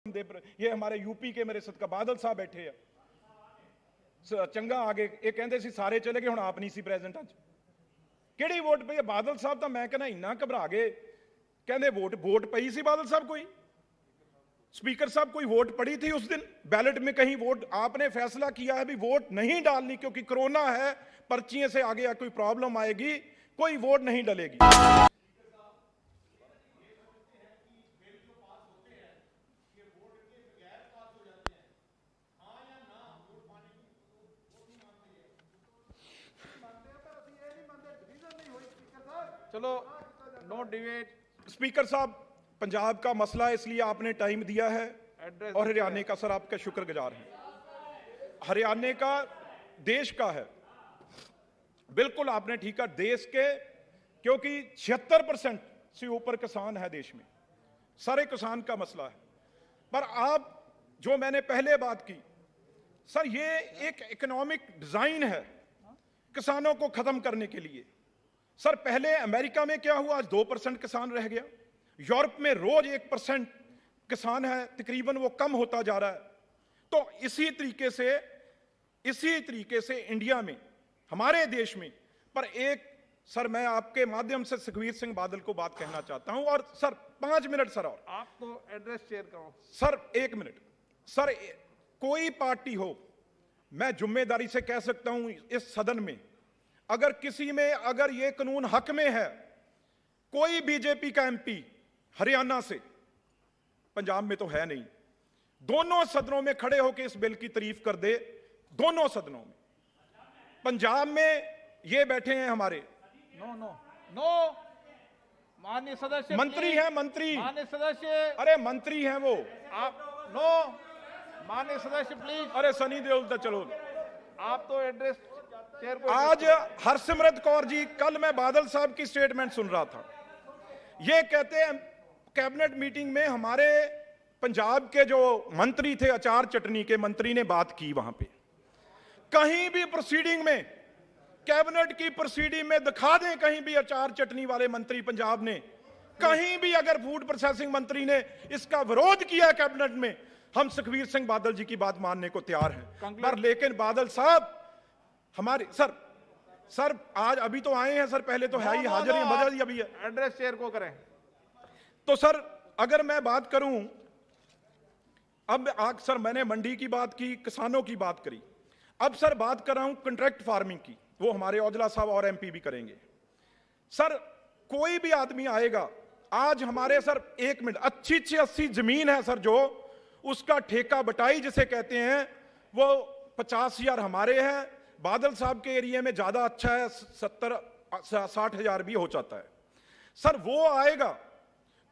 ये हमारे यूपी के मेरे सदका बादल साहब बैठे हैं चंगा आगे ये कहते सी सारे चले गए हुण आप नहीं सी प्रेजेंट अज किहड़ी वोट पई बादल साहब तो मैं कहना इन्ना घबरा गए कहते वोट पई सी बादल साहब कोई स्पीकर साहब कोई वोट पड़ी थी उस दिन बैलेट में कहीं वोट आपने फैसला किया है भी वोट नहीं डालनी क्योंकि कोरोना है पर्चियों से आगे कोई प्रॉब्लम आएगी कोई वोट नहीं डलेगी। चलो नो डिबेट। स्पीकर साहब पंजाब का मसला है इसलिए आपने टाइम दिया है और हरियाणा का सर आपका शुक्रगुजार है। हरियाणा का देश का है बिल्कुल आपने ठीक है देश के क्योंकि 76% से ऊपर किसान है देश में सारे किसान का मसला है। पर आप जो मैंने पहले बात की सर ये एक इकोनॉमिक डिजाइन है किसानों को खत्म करने के लिए। सर पहले अमेरिका में क्या हुआ आज 2% किसान रह गया यूरोप में रोज 1% किसान है तकरीबन वो कम होता जा रहा है। तो इसी तरीके से इंडिया में हमारे देश में पर एक सर मैं आपके माध्यम से सुखबीर सिंह बादल को बात कहना चाहता हूं और सर 5 मिनट सर और आप तो एड्रेस शेयर करो सर 1 मिनट सर कोई पार्टी हो मैं जिम्मेदारी से कह सकता हूं इस सदन में अगर किसी में अगर ये कानून हक में है कोई बीजेपी का एमपी हरियाणा से पंजाब में तो है नहीं दोनों सदनों में खड़े होकर इस बिल की तारीफ कर दे दोनों सदनों में। पंजाब में ये बैठे हैं हमारे नो नो नो माननीय सदस्य मंत्री हैं मंत्री माननीय सदस्य अरे मंत्री हैं वो आप नो माननीय सदस्य प्लीज अरे सनी देओल तो चलो आप तो एड्रेस शेयर को आज हरसिमरत कौर जी कल मैं बादल साहब की स्टेटमेंट सुन रहा था ये कहते हैं कैबिनेट मीटिंग में हमारे पंजाब के जो मंत्री थे अचार चटनी के मंत्री ने बात की वहां पे कहीं भी प्रोसीडिंग में कैबिनेट की प्रोसीडिंग में दिखा दें कहीं भी अचार चटनी वाले मंत्री पंजाब ने कहीं भी अगर फूड प्रोसेसिंग मंत्री ने इसका विरोध किया कैबिनेट में हम सुखबीर सिंह बादल जी की बात मानने को तैयार हैं। पर लेकिन बादल साहब हमारे सर आज अभी तो आए हैं सर पहले तो है ही हाजिर ही मदद ही अभी है एड्रेस शेयर को करें। तो सर अगर मैं बात करूं अब आज सर मैंने मंडी की बात की किसानों की बात करी अब सर बात कर रहा हूं कॉन्ट्रैक्ट फार्मिंग की वो हमारे औजला साहब और एमपी भी करेंगे। सर कोई भी आदमी आएगा आज हमारे सर 1 मिनट अच्छी जमीन है सर जो उसका ठेका बटाई जिसे कहते हैं वो 50,000 हमारे हैं बादल साहब के एरिया में ज्यादा अच्छा है 70-60,000 भी हो जाता है। सर वो आएगा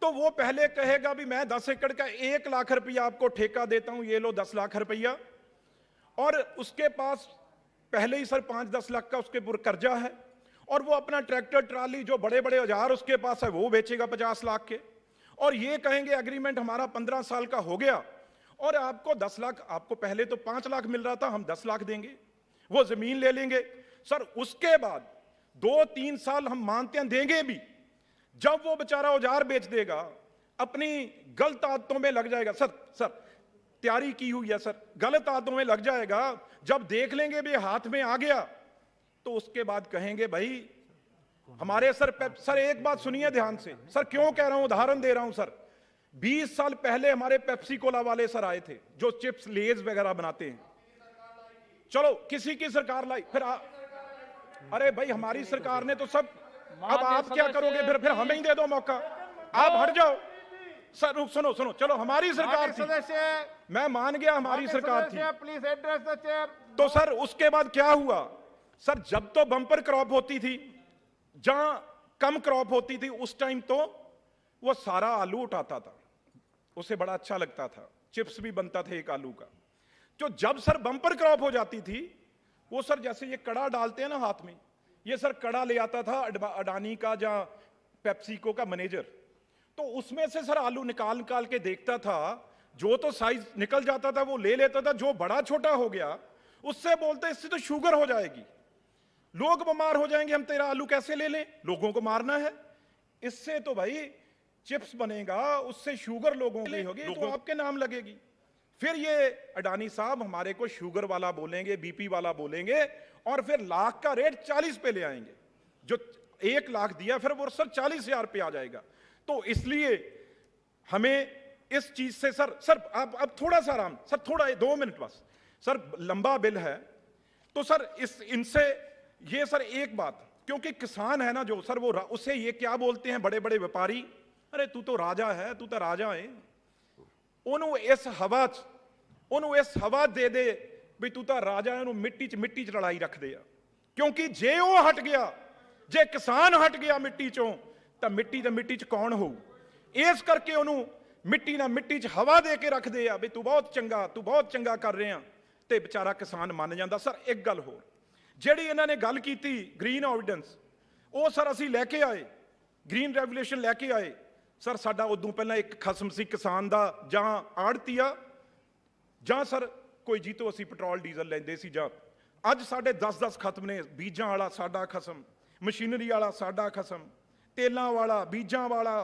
तो वो पहले कहेगा भी मैं 10 एकड़ का 1 लाख रुपया आपको ठेका देता हूं ये लो 10 लाख रुपया और उसके पास पहले ही सर 5-10 लाख का उसके ऊपर कर्जा है और वो अपना ट्रैक्टर ट्राली जो बड़े बड़े औजार उसके पास है वो बेचेगा 50 लाख के और ये कहेंगे एग्रीमेंट हमारा 15 साल का हो गया और आपको 10 लाख आपको पहले तो 5 लाख मिल रहा था हम 10 लाख देंगे वो जमीन ले लेंगे। सर उसके बाद 2-3 साल हम मानते हैं देंगे भी जब वो बेचारा औजार बेच देगा अपनी गलत आदतों में लग जाएगा सर तैयारी की हुई है सर गलत आदतों में लग जाएगा जब देख लेंगे भी हाथ में आ गया तो उसके बाद कहेंगे भाई हमारे सर एक बात सुनिए ध्यान से सर क्यों कह रहा हूं उदाहरण दे रहा हूं सर 20 साल पहले हमारे पेप्सी कोला वाले सर आए थे जो चिप्स लेज वगैरह बनाते हैं चलो किसी की सरकार लाई फिर अरे भाई हमारी सरकार ने तो सब अब आप क्या करोगे फिर हमें ही दे दो मौका आप हट जाओ सर सुनो चलो हमारी सरकार थी मैं मान गया हमारी सरकार थी प्लीज एड्रेस द चेयर। तो सर उसके बाद क्या हुआ सर जब तो बम्पर क्रॉप होती थी जहां कम क्रॉप होती थी उस टाइम तो वो सारा आलू उठाता था उसे बड़ा अच्छा लगता था चिप्स भी बनता था एक आलू का जो जब सर बम्पर क्रॉप हो जाती थी वो सर जैसे ये कड़ा डालते हैं ना हाथ में ये सर कड़ा ले आता था अडानी का या पेप्सिको का मैनेजर तो उसमें से सर आलू निकाल के देखता था जो तो साइज निकल जाता था वो ले लेता था जो बड़ा छोटा हो गया उससे बोलते इससे तो शुगर हो जाएगी लोग बीमार हो जाएंगे हम तेरा आलू कैसे ले लें लोगों को मारना है इससे तो भाई चिप्स बनेगा, उससे शुगर लोगों की होगी तो आपके नाम लगेगी। फिर ये अडानी साहब हमारे को शुगर वाला बोलेंगे, बीपी वाला बोलेंगे, और फिर लाख का रेट 40 पे ले आएंगे। जो 1 लाख दिया फिर वो सर 40,000 पे आ जाएगा। तो इसलिए हमें इस चीज से सर आप अब थोड़ा सा आराम, सर थोड़ा 2 मिनट बस। सर लंबा बिल है तो सर इनसे ये सर एक बात, क्योंकि किसान है ना जो सर, वो उसे ये क्या बोलते हैं बड़े बड़े व्यापारी, अरे तू तो राजा है, तू तो राजा है। ਉਹਨੂੰ ਇਸ ਹਵਾ ਦੇ ਦੇ ਵੀ ਤੂੰ ਤਾਂ ਰਾਜਾ ਹੈ, ਉਹਨੂੰ ਮਿੱਟੀ 'ਚ ਲੜਾਈ ਰੱਖਦੇ ਆ। ਕਿਉਂਕਿ ਜੇ ਉਹ ਹਟ ਗਿਆ, ਜੇ ਕਿਸਾਨ ਹਟ ਗਿਆ ਮਿੱਟੀ 'ਚੋਂ, ਤਾਂ ਮਿੱਟੀ 'ਚ ਕੌਣ ਹੋਊ? ਇਸ ਕਰਕੇ ਉਹਨੂੰ ਮਿੱਟੀ 'ਚ ਹਵਾ ਦੇ ਕੇ ਰੱਖਦੇ ਆ ਵੀ ਤੂੰ ਬਹੁਤ ਚੰਗਾ ਕਰ ਰਿਹਾ, ਤੇ ਵਿਚਾਰਾ ਕਿਸਾਨ ਮੰਨ ਜਾਂਦਾ। ਸਰ ਇੱਕ ਗੱਲ ਹੋਰ, ਜਿਹੜੀ ਇਹਨਾਂ ਨੇ ਗੱਲ ਕੀਤੀ ਗ੍ਰੀਨ ਐਵੀਡੈਂਸ, ਉਹ ਸਰ ਅਸੀਂ ਲੈ ਕੇ ਆਏ, ਗ੍ਰੀਨ ਰੈਵੋਲੂਸ਼ਨ ਲੈ ਕੇ ਆਏ। ਸਰ ਸਾਡਾ ਉਦੋਂ ਪਹਿਲਾਂ ਇੱਕ ਖਸਮ ਸੀ ਕਿਸਾਨ ਦਾ, ਜਾਂ ਆੜਤੀਆ ਜਾਂ ਸਰ ਕੋਈ ਜੀਤੋਂ ਅਸੀਂ ਪੈਟਰੋਲ ਡੀਜ਼ਲ ਲੈਂਦੇ ਸੀ। ਜਾਂ ਅੱਜ ਸਾਡੇ 10 ਖਤਮ ਨੇ, ਬੀਜਾਂ ਵਾਲਾ ਸਾਡਾ ਖਸਮ, ਮਸ਼ੀਨਰੀ ਵਾਲਾ ਸਾਡਾ ਖਸਮ, ਤੇਲਾਂ ਵਾਲਾ, ਬੀਜਾਂ ਵਾਲਾ,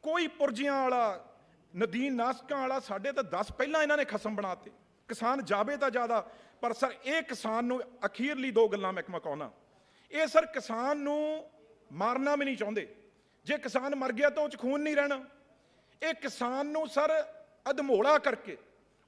ਕੋਈ ਪੁਰਜੀਆਂ ਵਾਲਾ, ਨਦੀਨ ਨਾਸ਼ਕਾਂ ਵਾਲਾ, ਸਾਡੇ ਤਾਂ 10 ਪਹਿਲਾਂ ਇਹਨਾਂ ਨੇ ਖਸਮ ਬਣਾਤੇ। ਕਿਸਾਨ ਜਾਵੇ ਤਾਂ ਜ਼ਿਆਦਾ, ਪਰ ਸਰ ਇਹ ਕਿਸਾਨ ਨੂੰ ਅਖੀਰਲੀ 2 ਗੱਲਾਂ ਮੈਂ ਕਹਾਉਣਾ, ਇਹ ਸਰ ਕਿਸਾਨ ਨੂੰ ਮਾਰਨਾ ਵੀ ਨਹੀਂ ਚਾਹੁੰਦੇ। ਜੇ ਕਿਸਾਨ ਮਰ ਗਿਆ ਤਾਂ ਉਹ 'ਚ ਖੂਨ ਨਹੀਂ ਰਹਿਣਾ। ਇਹ ਕਿਸਾਨ ਨੂੰ ਸਰ ਅਧਮੋਲਾ ਕਰਕੇ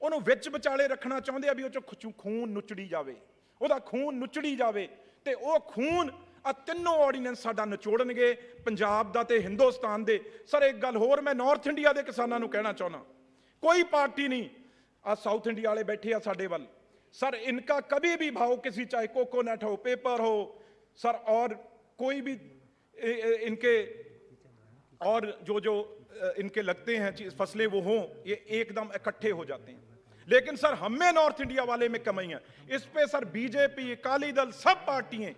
ਉਹਨੂੰ ਵਿੱਚ ਵਿਚਾਲੇ ਰੱਖਣਾ ਚਾਹੁੰਦੇ ਆ ਵੀ ਉਹ 'ਚ ਖੂਨ ਨੁਚੜੀ ਜਾਵੇ, ਉਹਦਾ ਖੂਨ ਨੁਚੜੀ ਜਾਵੇ, ਤੇ ਉਹ ਖੂਨ ਆ ਤਿੰਨੋਂ ਆਰਡੀਨੈਂਸ ਸਾਡਾ ਨਿਚੋੜਨਗੇ, ਪੰਜਾਬ ਦਾ ਤੇ ਹਿੰਦੁਸਤਾਨ ਦੇ। ਸਰ ਇੱਕ ਗੱਲ ਹੋਰ ਮੈਂ ਨਾਰਥ ਇੰਡੀਆ ਦੇ ਕਿਸਾਨਾਂ ਨੂੰ ਕਹਿਣਾ ਚਾਹੁੰਦਾ, ਕੋਈ ਪਾਰਟੀ ਨਹੀਂ, ਆ ਸਾਊਥ इंडिया वाले बैठे हैं साढ़े वाल, सर इनका कभी भी भाव किसी, चाहे कोकोनट हो, पेपर हो सर, और कोई भी इनके और जो इनके लगते हैं फसलें वो हों, ये एकदम इकट्ठे हो जाते हैं। लेकिन सर हमें नॉर्थ इंडिया वाले में कमी है। इस पे सर बीजेपी, अकाली दल, सब पार्टियां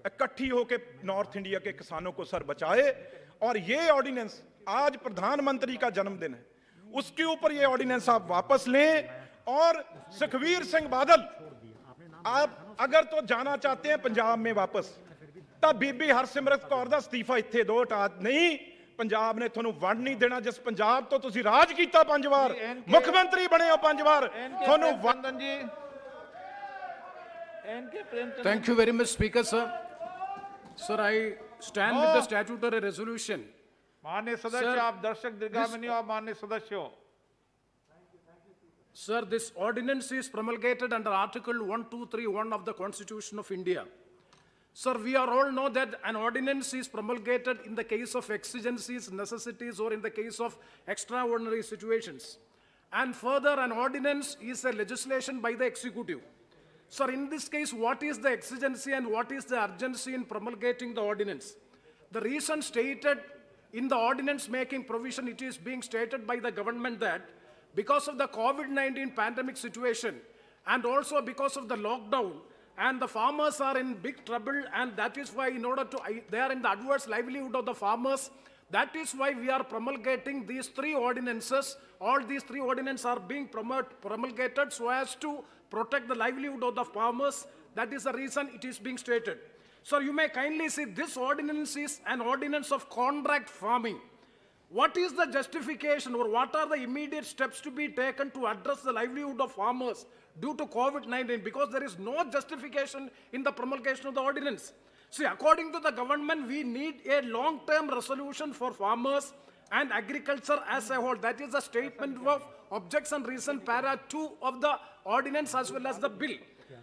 इकट्ठी होकर नॉर्थ इंडिया के किसानों को सर बचाए। और ये ऑर्डिनेंस, आज प्रधानमंत्री का जन्मदिन है, उसके ऊपर ये ऑर्डिनेंस आप वापस लें। और सुखबीर सिंह बादल, आप अगर तो जाना चाहते हैं पंजाब में वापस, तब बीबी हरसिमरत कौर दा अस्तीफा इत्थे दो, नहीं पंजाब ने ਤੁਹਾਨੂੰ ਵੰਡ ਨਹੀਂ ਦੇਣਾ। ਜਿਸ ਪੰਜਾਬ ਤੋਂ ਤੁਸੀਂ ਰਾਜ ਕੀਤਾ 5 ਵਾਰ, ਮੁੱਖ ਮੰਤਰੀ ਬਣੇ ਹੋ 5 ਵਾਰ, ਤੁਹਾਨੂੰ वंदन जी, Thank you very much, Speaker, sir. Sir, I stand with the statutory resolution. माननीय सदस्य, आप दर्शक दीर्घा में नहीं हो, आप माननीय सदस्य हो। Sir, this ordinance is promulgated under Article 1231 of the Constitution of India. Sir, we all know that an ordinance is promulgated in the case of exigencies, necessities, or in the case of extraordinary situations. And further, an ordinance is a legislation by the executive. Sir, in this case, what is the exigency and what is the urgency in promulgating the ordinance? The reason stated in the ordinance making provision, it is being stated by the government that because of the COVID-19 pandemic situation and also because of the lockdown, and the farmers are in big trouble, and that is why in order to, they are in the adverse livelihood of the farmers. That is why we are promulgating these 3 ordinances. All these 3 ordinances are being promulgated so as to protect the livelihood of the farmers. That is the reason it is being stated. So you may kindly see this ordinance is an ordinance of contract farming. What is the justification, or what are the immediate steps to be taken to address the livelihood of farmers due to COVID-19? Because there is no justification in the promulgation of the ordinance. See, according to the government, we need a long-term resolution for farmers and agriculture as a whole. That is the statement of objects and reason, para 2 of the ordinance as well as the bill.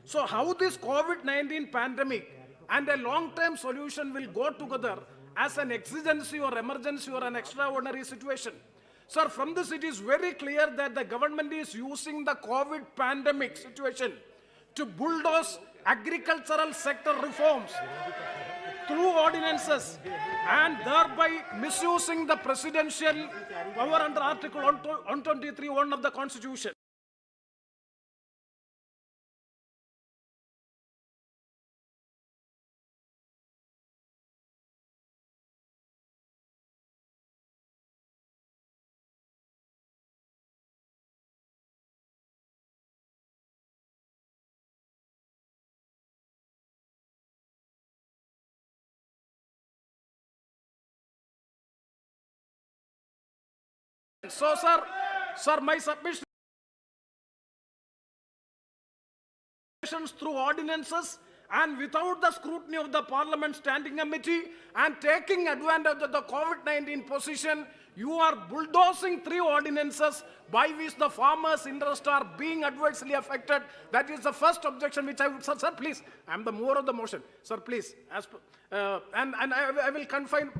So how this COVID-19 pandemic and a long-term solution will go together as an exigency or emergency or an extraordinary situation? Sir, from this it is very clear that the government is using the COVID pandemic situation to bulldoze agricultural sector reforms through ordinances, and thereby misusing the presidential power under Article 123(1) of the Constitution. So, sir, my submission through ordinances and without the scrutiny of the Parliament Standing Committee and taking advantage of the COVID-19 position, you are bulldozing 3 ordinances by which the farmers' interests are being adversely affected. That is the first objection which I would, sir, please, I am the mover of the motion. Sir, please, and I will confine,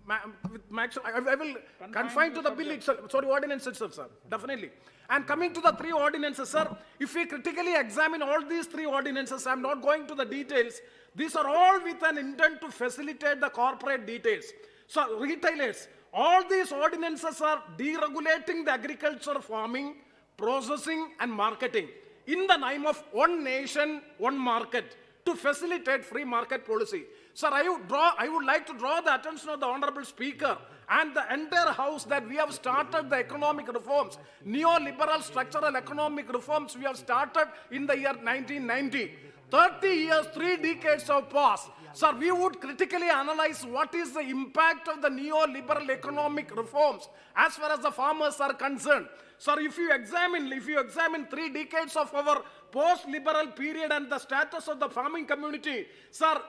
I will confine to the bill itself, sorry, ordinance itself, sir, definitely. And coming to the 3 ordinances, sir, if we critically examine all these 3 ordinances, I am not going to the details, these are all with an intent to facilitate the corporate details. So, retailers, all these ordinances are deregulating the agriculture, farming, processing and marketing in the name of one nation, one market to facilitate free market policy. Sir, I would like to draw the attention of the Honorable Speaker and the entire House that we have started the economic reforms, neoliberal structural economic reforms we have started in the year 1990. 30 years, 3 decades have passed. Sir, we would critically analyze what is the impact of the neoliberal economic reforms as far as the farmers are concerned. Sir, if you examine 3 decades of our post-liberal period and the status of the farming community, sir,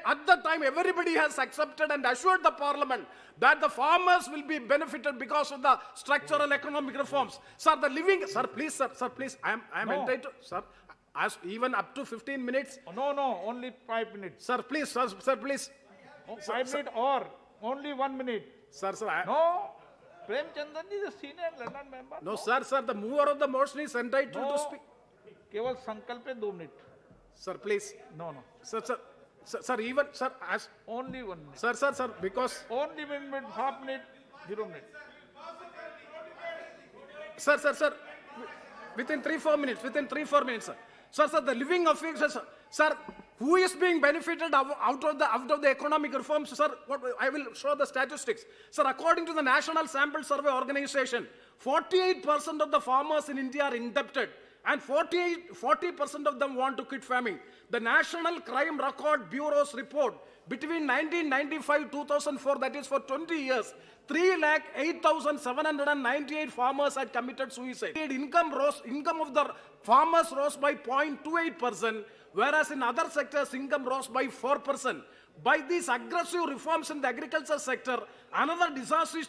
at the time everybody has accepted and assured the Parliament that the farmers will be benefited because of the structural economic reforms. Sir, sir, please, I am No. entitled, sir. As even up to 15 minutes. No, only 5 minutes. Sir, please, sir, please. Oh, 5 minutes or only 1 minute. Sir, No, Prem Chandan is a senior London member. no, sir, the mover of the motion is entitled to No, speak. केवल संकल्प पे 2 minute. Sir, please. No. Sir, even, sir, as, Only 1 minute. sir, because, Only 1 minute, half minute, 0 minute. sir, within 3-4 minutes, sir. Sir, the living officials, sir, who is being benefited out of the economic reforms, sir? I will show the statistics. Sir, according to the National Sample Survey Organization, 48% of the farmers in India are indebted and 40% of them want to quit farming. The National Crime Record Bureau's report between 1995-2004, that is for 20 years, 3,08,798 farmers had committed suicide. Income of the farmers rose by 0.28%, whereas in other sectors, income rose by 4%. By these aggressive reforms in the agriculture sector, another disaster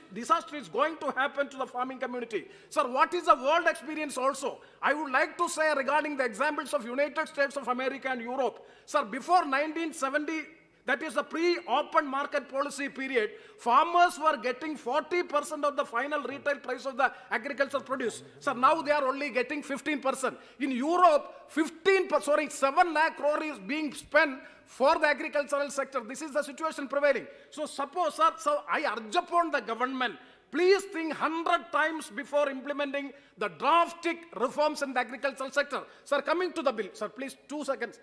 is going to happen to the farming community. Sir, what is the world experience also? I would like to say regarding the examples of United States of America and Europe. Sir, before 1970, that is the pre-open market policy period, farmers were getting 40% of the final retail price of the agricultural produce. So now they are only getting 15%. In Europe, 7 lakh crore is being spent for the agricultural sector. This is the situation prevailing. So suppose, sir, I urge upon the government, please think 100 times before implementing the drastic reforms in the agricultural sector. Sir, coming to the bill, sir, please 2 seconds,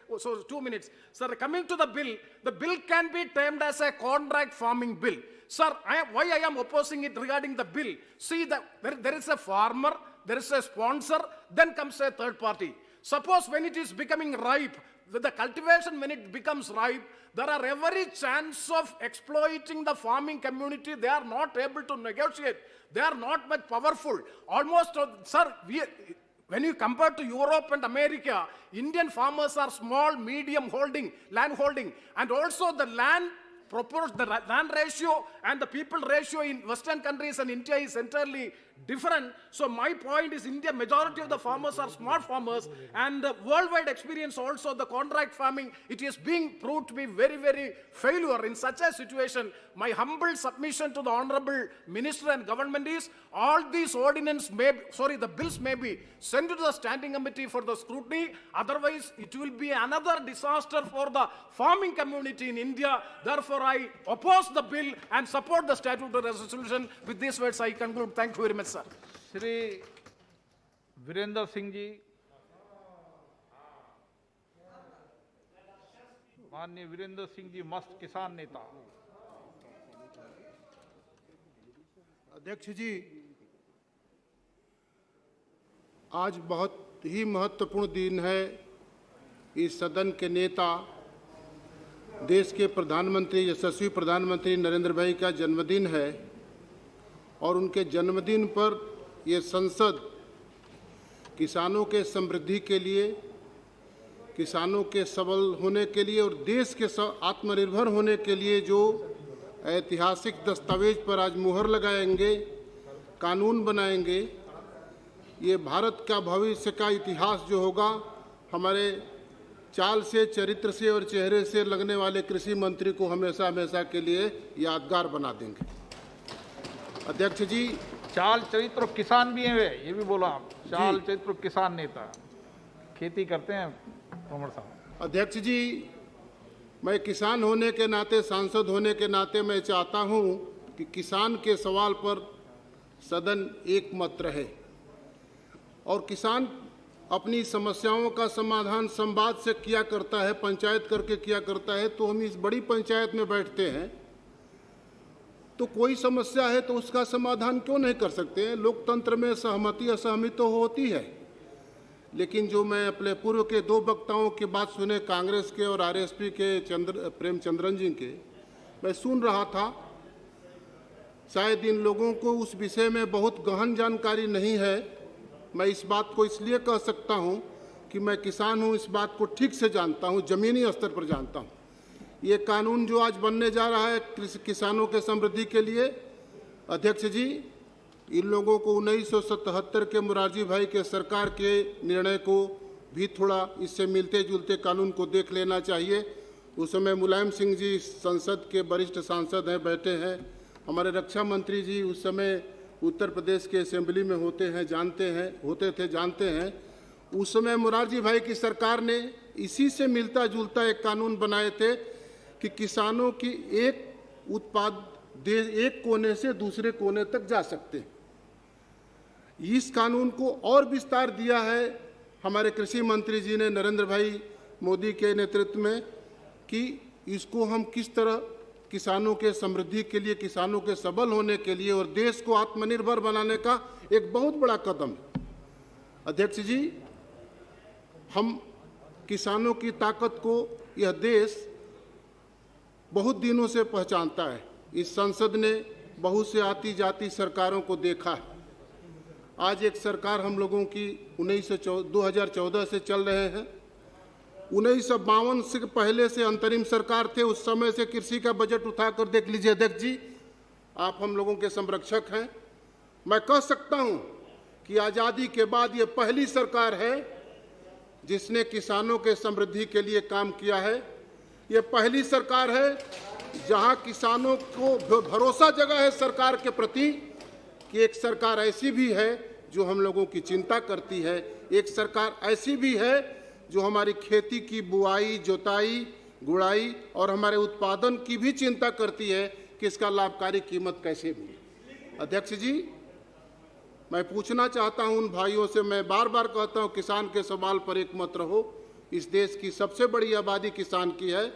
2 minutes. Sir, coming to the bill can be termed as a contract farming bill. Sir, why I am opposing it regarding the bill? See, there is a farmer, there is a sponsor, then comes a third party. Suppose when it is becoming ripe, the cultivation when it becomes ripe, there are every chance of exploiting the farming community. They are not able to negotiate. They are not much powerful. Almost, sir, when you compare to Europe and America, Indian farmers are small, medium land holding, and also the land ratio and the people ratio in Western countries and India is entirely different. So my point is, India, majority of the farmers are small farmers, and the worldwide experience also, the contract farming, it is being proved to be very, very failure. In such a situation, my humble submission to the Honorable Minister and government is, all these the bills may be sent to the Standing Committee for the scrutiny. Otherwise, it will be another disaster for the farming community in India. Therefore, I oppose the bill and support the statutory resolution. With these words, I conclude. Thank you very much, sir. Shri Virendra Singh ji, माननीय वीरेंद्र सिंह जी, मस्त किसान नेता। अध्यक्ष जी, आज बहुत ही महत्वपूर्ण दिन है। इस सदन के नेता, देश के प्रधानमंत्री, यशस्वी प्रधानमंत्री नरेंद्र भाई का जन्मदिन है और उनके जन्मदिन पर ये संसद किसानों के समृद्धि के लिए, किसानों के सबल होने के लिए और देश के आत्मनिर्भर होने के लिए जो ऐतिहासिक दस्तावेज पर आज मुहर लगाएंगे, कानून बनाएंगे, ये भारत का भविष्य का इतिहास जो होगा हमारे चाल से, चरित्र से और चेहरे से लगने वाले कृषि मंत्री को हमेशा हमेशा के लिए यादगार बना देंगे। अध्यक्ष जी, चाल चरित्र किसान भी हैं वे, ये भी बोला आप, चाल चरित्र किसान नेता, खेती करते हैं तोमर साहब। अध्यक्ष जी, मैं किसान होने के नाते, सांसद होने के नाते मैं चाहता हूं कि किसान के सवाल पर सदन एकमत रहे और किसान अपनी समस्याओं का समाधान संवाद से किया करता है, पंचायत करके किया करता है। तो हम इस बड़ी पंचायत में बैठते हैं तो कोई समस्या है तो उसका समाधान क्यों नहीं कर सकते हैं? लोकतंत्र में सहमति असहमति तो होती है, लेकिन जो मैं अपने पूर्व के दो वक्ताओं की बात सुने, कांग्रेस के और आरएसपी के प्रेमचंद्रन जी के, मैं सुन रहा था, शायद इन लोगों को उस विषय में बहुत गहन जानकारी नहीं है। मैं इस बात को इसलिए कह सकता हूं कि मैं किसान हूं, इस बात को ठीक से जानता हूं, जमीनी स्तर पर जानता हूं। ये कानून जो आज बनने जा रहा है किसानों के समृद्धि के लिए, अध्यक्ष जी, इन लोगों को 1977 के मुरारजी भाई के सरकार के निर्णय को भी थोड़ा इससे मिलते जुलते कानून को देख लेना चाहिए। उस समय मुलायम सिंह जी संसद के वरिष्ठ सांसद हैं, बैठे हैं। हमारे रक्षा मंत्री जी उस समय उत्तर प्रदेश के असेंबली में होते थे, जानते हैं। उस समय मुरारजी भाई की सरकार ने इसी से मिलता जुलता एक कानून बनाए थे कि किसानों की एक उत्पाद देश एक कोने से दूसरे कोने तक जा सकते हैं। इस कानून को और विस्तार दिया है हमारे कृषि मंत्री जी ने, नरेंद्र भाई मोदी के नेतृत्व में, कि इसको हम किस तरह किसानों के समृद्धि के लिए, किसानों के सबल होने के लिए और देश को आत्मनिर्भर बनाने का एक बहुत बड़ा कदम है। अध्यक्ष जी, हम किसानों की ताकत को यह देश बहुत दिनों से पहचानता है। इस संसद ने बहुत से आती जाती सरकारों को देखा है। आज एक सरकार हम लोगों की 2014 से चल रहे हैं। 1952 से पहले से अंतरिम सरकार थे, उस समय से कृषि का बजट उठाकर देख लीजिए। अध्यक्ष जी, आप हम लोगों के संरक्षक हैं। मैं कह सकता हूं कि आज़ादी के बाद ये पहली सरकार है जिसने किसानों के समृद्धि के लिए काम किया है। ये पहली सरकार है जहां किसानों को भरोसा जगा है सरकार के प्रति कि एक सरकार ऐसी भी है जो हम लोगों की चिंता करती है, एक सरकार ऐसी भी है जो हमारी खेती की बुआई, जोताई, गुड़ाई और हमारे उत्पादन की भी चिंता करती है कि इसका लाभकारी कीमत कैसे मिले। अध्यक्ष जी, मैं पूछना चाहता हूं उन भाइयों से, मैं बार बार कहता हूं किसान के सवाल पर एकमत रहो। इस देश की सबसे बड़ी आबादी किसान की है।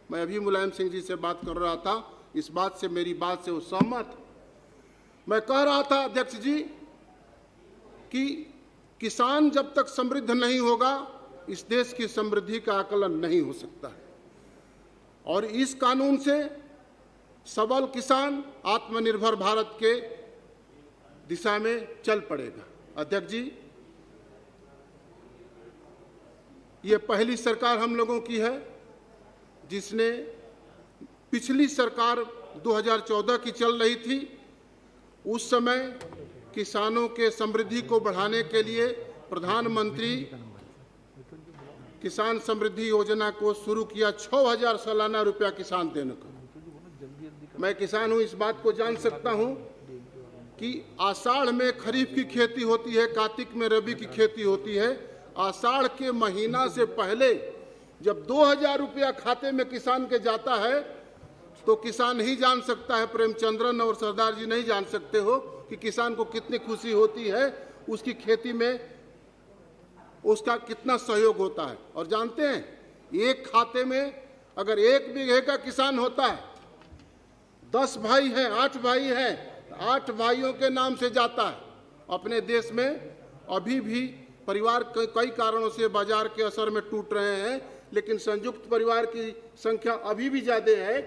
मैं अभी मुलायम सिंह जी से बात कर रहा था, इस बात से, मेरी बात से वो सहमत। मैं कह रहा था अध्यक्ष जी कि किसान जब तक समृद्ध नहीं होगा इस देश की समृद्धि का आकलन नहीं हो सकता है। और इस कानून से सबल किसान आत्मनिर्भर भारत के दिशा में चल पड़ेगा। अध्यक्ष जी, ये पहली सरकार हम लोगों की है जिसने, पिछली सरकार 2014 की चल रही थी, उस समय किसानों के समृद्धि को बढ़ाने के लिए प्रधानमंत्री किसान समृद्धि योजना को शुरू किया, 6,000 सालाना रुपया किसान देने को। मैं किसान हूं, इस बात को जान सकता हूं कि आषाढ़ में खरीफ की खेती होती है, कार्तिक में रबी की खेती होती है। आषाढ़ के महीना से पहले जब 2,000 रुपया खाते में किसान के जाता है तो किसान ही जान सकता है, प्रेमचंद्रन और सरदार जी नहीं जान सकते हो कि किसान को कितनी खुशी होती है, उसकी खेती में उसका कितना सहयोग होता है। और जानते हैं, एक खाते में अगर 1 बीघे का किसान होता है, 10 भाई हैं, 8 भाई हैं, 8 भाइयों के नाम से जाता है। अपने देश में अभी भी परिवार कई कारणों से बाजार के असर में टूट रहे हैं, लेकिन संयुक्त परिवार की संख्या अभी भी ज़्यादा है।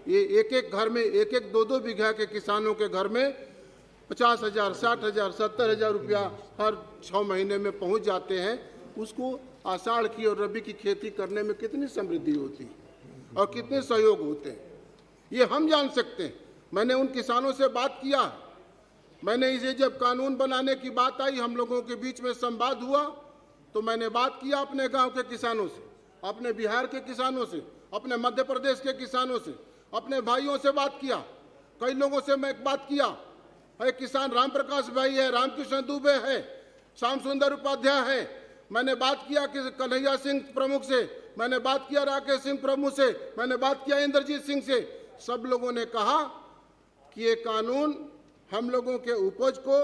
ये एक एक घर में 1-1, 2-2 बीघा के किसानों के घर में 50,000, 60,000, 70,000 रुपया हर 6 महीने में पहुंच जाते हैं, उसको आषाढ़ की और रबी की खेती करने में कितनी समृद्धि होती है और कितने सहयोग होते हैं, ये हम जान सकते हैं। मैंने उन किसानों से बात किया, मैंने इसे जब कानून बनाने की बात आई, हम लोगों के बीच में संवाद हुआ, तो मैंने बात किया अपने गांव के किसानों से, अपने बिहार के किसानों से, अपने मध्य प्रदेश के किसानों से, अपने भाइयों से बात किया। कई लोगों से मैं बात किया है, किसान राम प्रकाश भाई है, रामकृष्ण दुबे है, श्याम सुंदर उपाध्याय है, मैंने बात किया कि कन्हैया सिंह प्रमुख से, मैंने बात किया राकेश सिंह प्रमुख से, मैंने बात किया इंद्रजीत सिंह से। सब लोगों ने कहा कि ये कानून हम लोगों के उपज को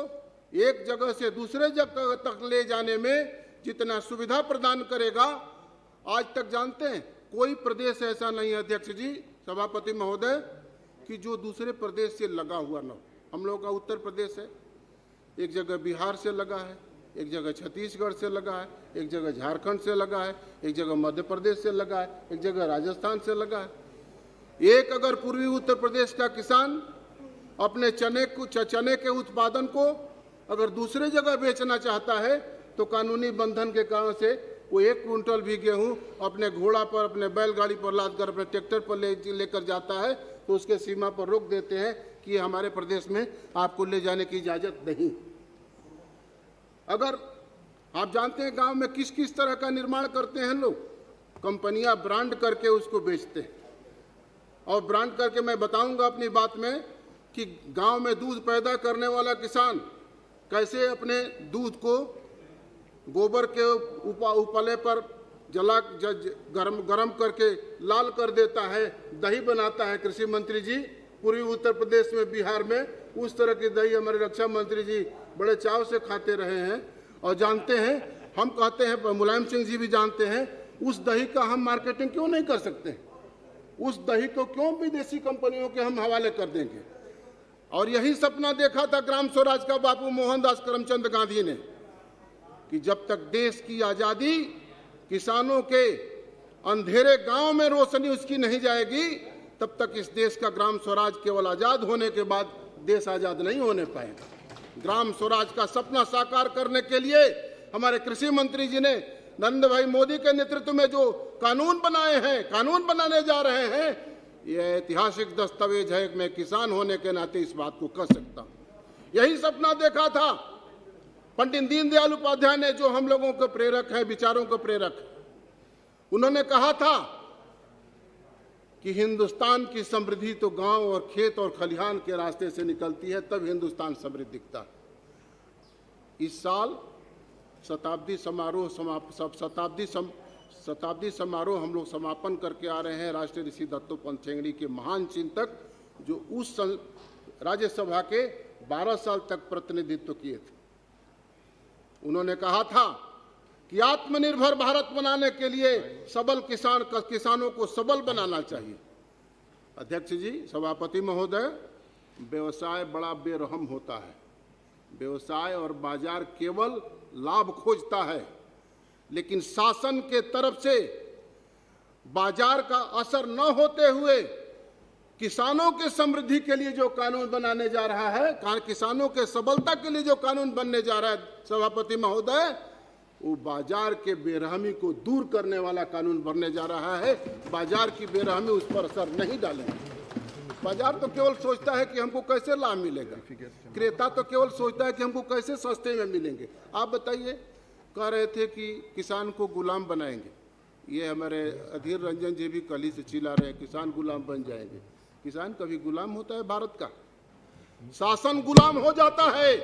एक जगह से दूसरे जगह तक ले जाने में जितना सुविधा प्रदान करेगा, आज तक जानते हैं कोई प्रदेश ऐसा नहीं है अध्यक्ष जी, सभापति महोदय, कि जो दूसरे प्रदेश से लगा हुआ न हो। हम लोगों का उत्तर प्रदेश है, एक जगह बिहार से लगा है, एक जगह छत्तीसगढ़ से लगा है, एक जगह झारखंड से लगा है, एक जगह मध्य प्रदेश से लगा है, एक जगह राजस्थान से लगा है। एक अगर पूर्वी उत्तर प्रदेश का किसान अपने चने के उत्पादन को अगर दूसरे जगह बेचना चाहता है, तो कानूनी बंधन के कारण से वो 1 क्विंटल भी गेहूं अपने घोड़ा पर, अपने बैलगाड़ी पर लाद कर, अपने ट्रैक्टर पर लेकर जाता है, तो उसके सीमा पर रोक देते हैं कि हमारे प्रदेश में आपको ले जाने की इजाजत नहीं। अगर आप जानते हैं गांव में किस किस तरह का निर्माण करते हैं लोग, कंपनियां ब्रांड करके उसको बेचते हैं। और ब्रांड करके मैं बताऊंगा अपनी बात में कि गांव में दूध पैदा करने वाला किसान कैसे अपने दूध को गोबर के उपले पर गरम करके लाल कर देता है, दही बनाता है। कृषि मंत्री जी, पूर्वी उत्तर प्रदेश में, बिहार में उस तरह की दही हमारे रक्षा मंत्री जी बड़े चाव से खाते रहे हैं और जानते हैं। हम कहते हैं, मुलायम सिंह जी भी जानते हैं, उस दही का हम मार्केटिंग क्यों नहीं कर सकते, उस दही को क्यों विदेशी कंपनियों के हम हवाले कर देंगे। और यही सपना देखा था ग्राम स्वराज का बापू मोहनदास करमचंद गांधी ने कि जब तक देश की आजादी किसानों के अंधेरे गांव में रोशनी उसकी नहीं जाएगी, तब तक इस देश का ग्राम स्वराज केवल आजाद होने के बाद देश आजाद नहीं होने पाएगा। ग्राम स्वराज का सपना साकार करने के लिए हमारे कृषि मंत्री जी ने नरेंद्र भाई मोदी के नेतृत्व में जो कानून बनाए हैं, कानून बनाने जा रहे हैं, यह ऐतिहासिक दस्तावेज है। मैं किसान होने के नाते इस बात को कह सकता हूं। यही सपना देखा था पंडित दीनदयाल उपाध्याय ने, जो हम लोगों के प्रेरक हैं, विचारों के प्रेरक। उन्होंने कहा था कि हिंदुस्तान की समृद्धि तो गांव और खेत और खलिहान के रास्ते से निकलती है, तब हिंदुस्तान समृद्ध दिखता है। इस साल शताब्दी समारोह हम लोग समापन करके आ रहे हैं। राष्ट्रीय ऋषि दत्तोपंत ठेंगड़ी के महान चिंतक, जो उस राज्यसभा के 12 साल तक प्रतिनिधित्व किए थे, उन्होंने कहा था कि आत्मनिर्भर भारत बनाने के लिए सबल किसानों को सबल बनाना चाहिए। अध्यक्ष जी, सभापति महोदय, व्यवसाय बड़ा बेरहम होता है। व्यवसाय और बाजार केवल लाभ खोजता है, लेकिन शासन के तरफ से बाजार का असर न होते हुए किसानों के समृद्धि के लिए जो कानून बनाने जा रहा है, किसानों के सबलता के लिए जो कानून बनने जा रहा है सभापति महोदय, वो बाजार के बेरहमी को दूर करने वाला कानून बनने जा रहा है। बाजार की बेरहमी उस पर असर नहीं डालेंगे। बाजार तो केवल सोचता है कि हमको कैसे लाभ मिलेगा, क्रेता तो केवल सोचता है कि हमको कैसे सस्ते में मिलेंगे। आप बताइए, कह रहे थे कि किसान को गुलाम बनाएंगे, ये हमारे अधीर रंजन जी भी कल ही से चिल्ला रहे हैं, किसान गुलाम बन जाएंगे। किसान कभी गुलाम होता है भारत का? शासन गुलाम हो जाता है,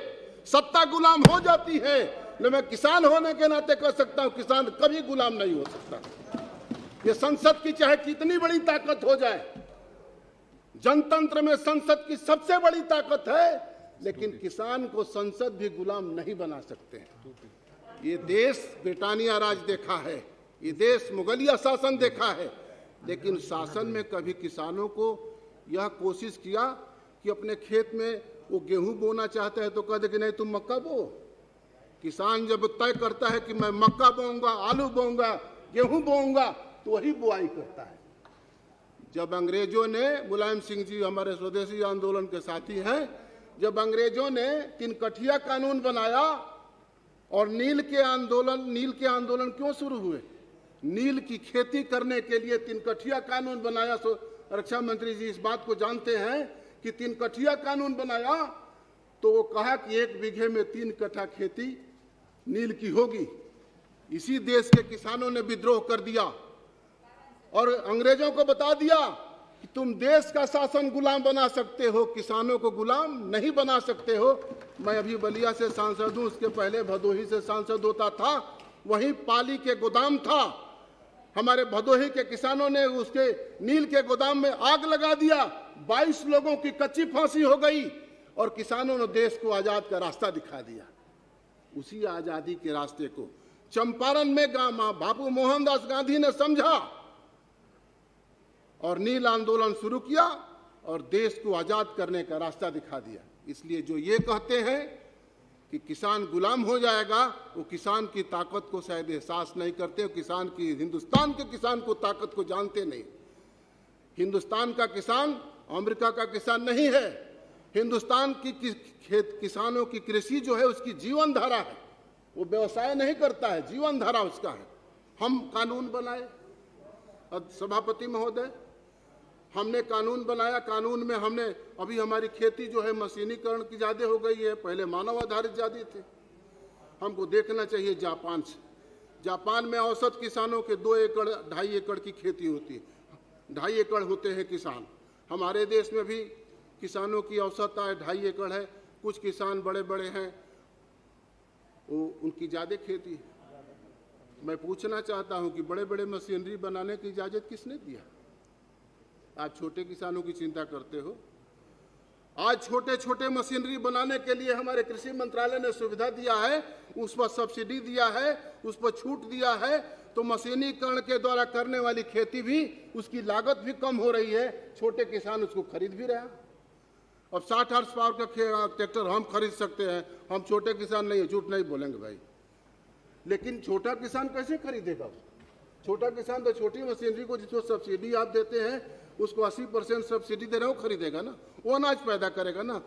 सत्ता गुलाम हो जाती है। लेकिन मैं किसान होने के नाते कह सकता हूं, किसान कभी गुलाम नहीं हो सकता। ये संसद की चाहे कितनी बड़ी ताकत हो जाए, जनतंत्र में संसद की सबसे बड़ी ताकत है, लेकिन किसान को संसद भी गुलाम नहीं बना सकते हैं। ये देश ब्रिटानिया राज देखा है, ये देश मुगलिया शासन देखा है, लेकिन शासन में कभी किसानों को यह कोशिश किया कि अपने खेत में वो गेहूं बोना चाहते हैं तो कह दे कि नहीं तुम मक्का बो। किसान जब तय करता है कि मैं मक्का बोऊंगा, आलू बोऊंगा, गेहूं बोऊंगा, तो वही बुआई करता है। जब अंग्रेजों ने, मुलायम सिंह जी हमारे स्वदेशी आंदोलन के साथी हैं, जब अंग्रेजों ने तीन कठिया कानून बनाया और नील के आंदोलन क्यों शुरू हुए? नील की खेती करने के लिए तीन कठिया कानून बनाया। रक्षा मंत्री जी इस बात को जानते हैं कि तीन कठिया कानून बनाया तो वो कहा कि 1 बीघे में 3 कट्ठा खेती नील की होगी। इसी देश के किसानों ने विद्रोह कर दिया और अंग्रेजों को बता दिया कि तुम देश का शासन गुलाम बना सकते हो, किसानों को गुलाम नहीं बना सकते हो। मैं अभी बलिया से सांसद हूं, उसके पहले भदोही से सांसद होता था। वहीं पाली के गोदाम था, हमारे भदोही के किसानों ने उसके नील के गोदाम में आग लगा दिया, 22 लोगों की कच्ची फांसी हो गई और किसानों ने देश को आजाद का रास्ता दिखा दिया। उसी आजादी के रास्ते को चंपारण में बापू मोहनदास गांधी ने समझा और नील आंदोलन शुरू किया और देश को आजाद करने का रास्ता दिखा दिया। इसलिए जो ये कहते हैं कि किसान गुलाम हो जाएगा, वो किसान की ताकत को शायद एहसास नहीं करते, किसान की, हिंदुस्तान के किसान को ताकत को जानते नहीं। हिंदुस्तान का किसान अमेरिका का किसान नहीं है। हिंदुस्तान की किसानों की कृषि जो है उसकी जीवन धारा है, वो व्यवसाय नहीं करता है, जीवन धारा उसका है। हम कानून बनाए, सभापति महोदय, हमने कानून बनाया, कानून में हमने अभी हमारी खेती जो है मशीनीकरण की ज़्यादा हो गई है, पहले मानव आधारित ज़्यादा थे। हमको देखना चाहिए जापान से। जापान में औसत किसानों के 2 एकड़ 2.5 एकड़ की खेती होती है, 2.5 एकड़ होते हैं किसान। हमारे देश में भी किसानों की औसत 2.5 एकड़ है। कुछ किसान बड़े बड़े हैं, वो उनकी ज़्यादा खेती है। मैं पूछना चाहता हूं कि बड़े बड़े मशीनरी बनाने की इजाज़त किसने दिया? आज छोटे किसानों की चिंता करते हो। आज छोटे छोटे मशीनरी बनाने के लिए हमारे कृषि मंत्रालय ने सुविधा दिया है, उस पर सब्सिडी दिया है, उस पर छूट दिया है, तो मशीनीकरण के द्वारा करने वाली खेती भी, उसकी लागत भी कम हो रही है, छोटे किसान उसको खरीद भी रहे हैं। अब 60 हॉर्स पावर का ट्रैक्टर हम खरीद सकते हैं, हम छोटे किसान नहीं है, झूठ नहीं बोलेंगे भाई। लेकिन छोटा किसान कैसे खरीदेगा? छोटा किसान तो छोटी मशीनरी को जिसको सब्सिडी आप देते हैं उसको 80% सब्सिडी दे रहे हो, खरीदेगा ना, वो अनाज पैदा करेगा ना।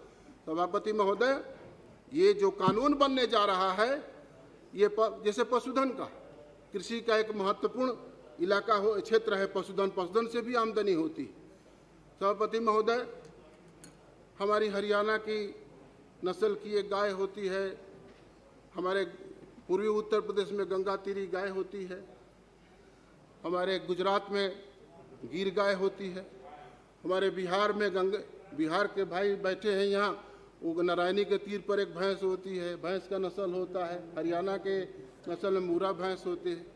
सभापति महोदय, ये जो कानून बनने जा रहा है, ये जैसे पशुधन का, कृषि का एक महत्वपूर्ण इलाका हो, क्षेत्र है पशुधन से भी आमदनी होती है। सभापति महोदय, हमारी हरियाणा की नस्ल की एक गाय होती है, हमारे पूर्वी उत्तर प्रदेश में गंगातीरी गाय होती है, हमारे गुजरात में गिर गाय होती है, हमारे बिहार में बिहार के भाई बैठे हैं यहाँ, वो नारायणी के तीर पर एक भैंस होती है, भैंस का नस्ल होता है। हरियाणा के नस्ल में मूरा भैंस होती है।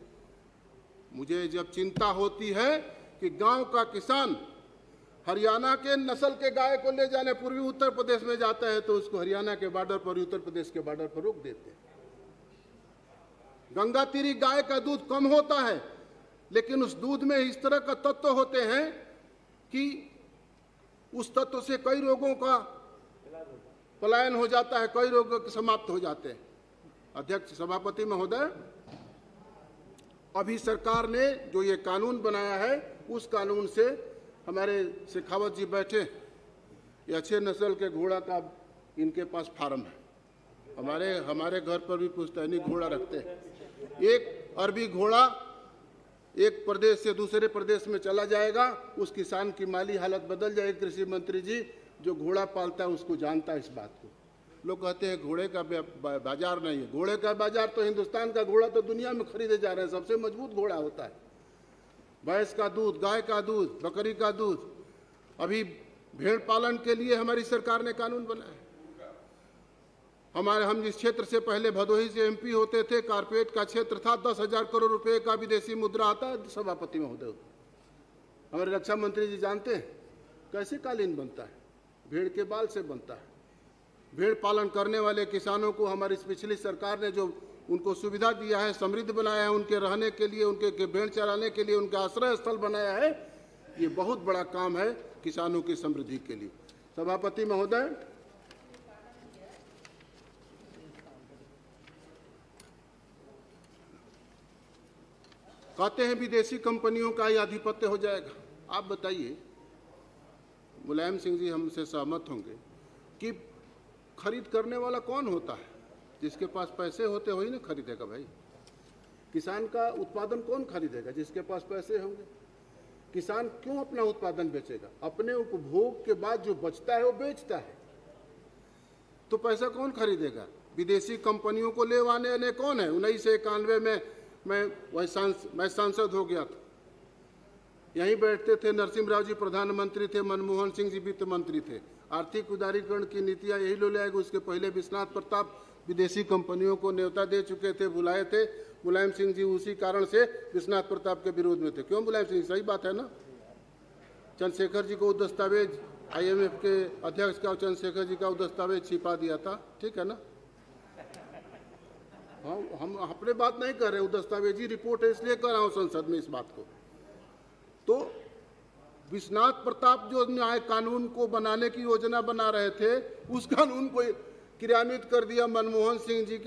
मुझे जब चिंता होती है कि गांव का किसान हरियाणा के नस्ल के गाय को ले जाने पूर्वी उत्तर प्रदेश में जाता है तो उसको हरियाणा के बॉर्डर पर, उत्तर प्रदेश के बॉर्डर पर रोक देते हैं। गंगातीरी गाय का दूध कम होता है, लेकिन उस दूध में इस तरह का तत्व होते हैं कि उस तत्व से कई रोगों का पलायन हो जाता है, कई रोग समाप्त हो जाते हैं। अध्यक्ष, सभापति महोदय, अभी सरकार ने जो ये कानून बनाया है, उस कानून से हमारे शेखावत जी बैठे, ये अच्छे नस्ल के घोड़ा का इनके पास फार्म है। हमारे घर पर भी पुश्तैनी घोड़ा रखते हैं। एक अरबी घोड़ा एक प्रदेश से दूसरे प्रदेश में चला जाएगा, उस किसान की माली हालत बदल जाएगी। कृषि मंत्री जी, जो घोड़ा पालता है उसको जानता है इस बात को। लोग कहते हैं घोड़े का बाजार नहीं है, घोड़े का बाजार तो हिंदुस्तान का घोड़ा तो दुनिया में खरीदे जा रहे हैं, सबसे मजबूत घोड़ा होता है। भैंस का दूध, गाय का दूध, बकरी का दूध। अभी भेड़ पालन के लिए हमारी सरकार ने कानून बनाया। हम जिस क्षेत्र से पहले भदोही से एमपी होते थे, कारपेट का क्षेत्र था, 10,000 करोड़ रुपए का विदेशी मुद्रा आता है। सभापति महोदय, हमारे रक्षा मंत्री जी जानते हैं कैसे कालीन बनता है? भेड़ के बाल से बनता है। भेड़ पालन करने वाले किसानों को हमारी पिछली सरकार ने जो उनको सुविधा दिया है, समृद्ध बनाया है, उनके रहने के लिए, उनके भेड़ चराने के लिए उनका आश्रय स्थल बनाया है, ये बहुत बड़ा काम है किसानों की समृद्धि के लिए। सभापति महोदय, कहते हैं विदेशी कंपनियों का ही आधिपत्य हो जाएगा। आप बताइए, मुलायम सिंह जी हमसे सहमत होंगे कि खरीद करने वाला कौन होता है? जिसके पास पैसे होते वही ना खरीदेगा भाई। किसान का उत्पादन कौन खरीदेगा? जिसके पास पैसे होंगे। किसान क्यों अपना उत्पादन बेचेगा? अपने उपभोग के बाद जो बचता है वो बेचता है, तो पैसा कौन खरीदेगा? विदेशी कंपनियों को ले आने वाले कौन है? 1991 में मैं सांसद हो गया था। यहीं बैठते थे, नरसिम्हा राव जी प्रधानमंत्री थे, मनमोहन सिंह जी वित्त मंत्री थे। आर्थिक उदारीकरण की नीतियां यही लोग ले आएगा। उसके पहले विश्वनाथ प्रताप विदेशी कंपनियों को न्योता दे चुके थे, बुलाए थे। मुलायम सिंह जी उसी कारण से विश्वनाथ प्रताप के विरोध में थे। क्यों मुलायम सिंह? सही बात है ना। चंद्रशेखर जी को दस्तावेज, IMF के अध्यक्ष का चंद्रशेखर जी का दस्तावेज छिपा दिया था, ठीक है ना। हम अपने बात नहीं कर रहे, वो दस्तावेजी रिपोर्ट है इसलिए कर रहा हूं संसद में इस बात को। तो विश्वनाथ प्रताप जो न्याय कानून को बनाने की योजना बना रहे थे, उस कानून को क्रियान्वित कर दिया मनमोहन सिंह जी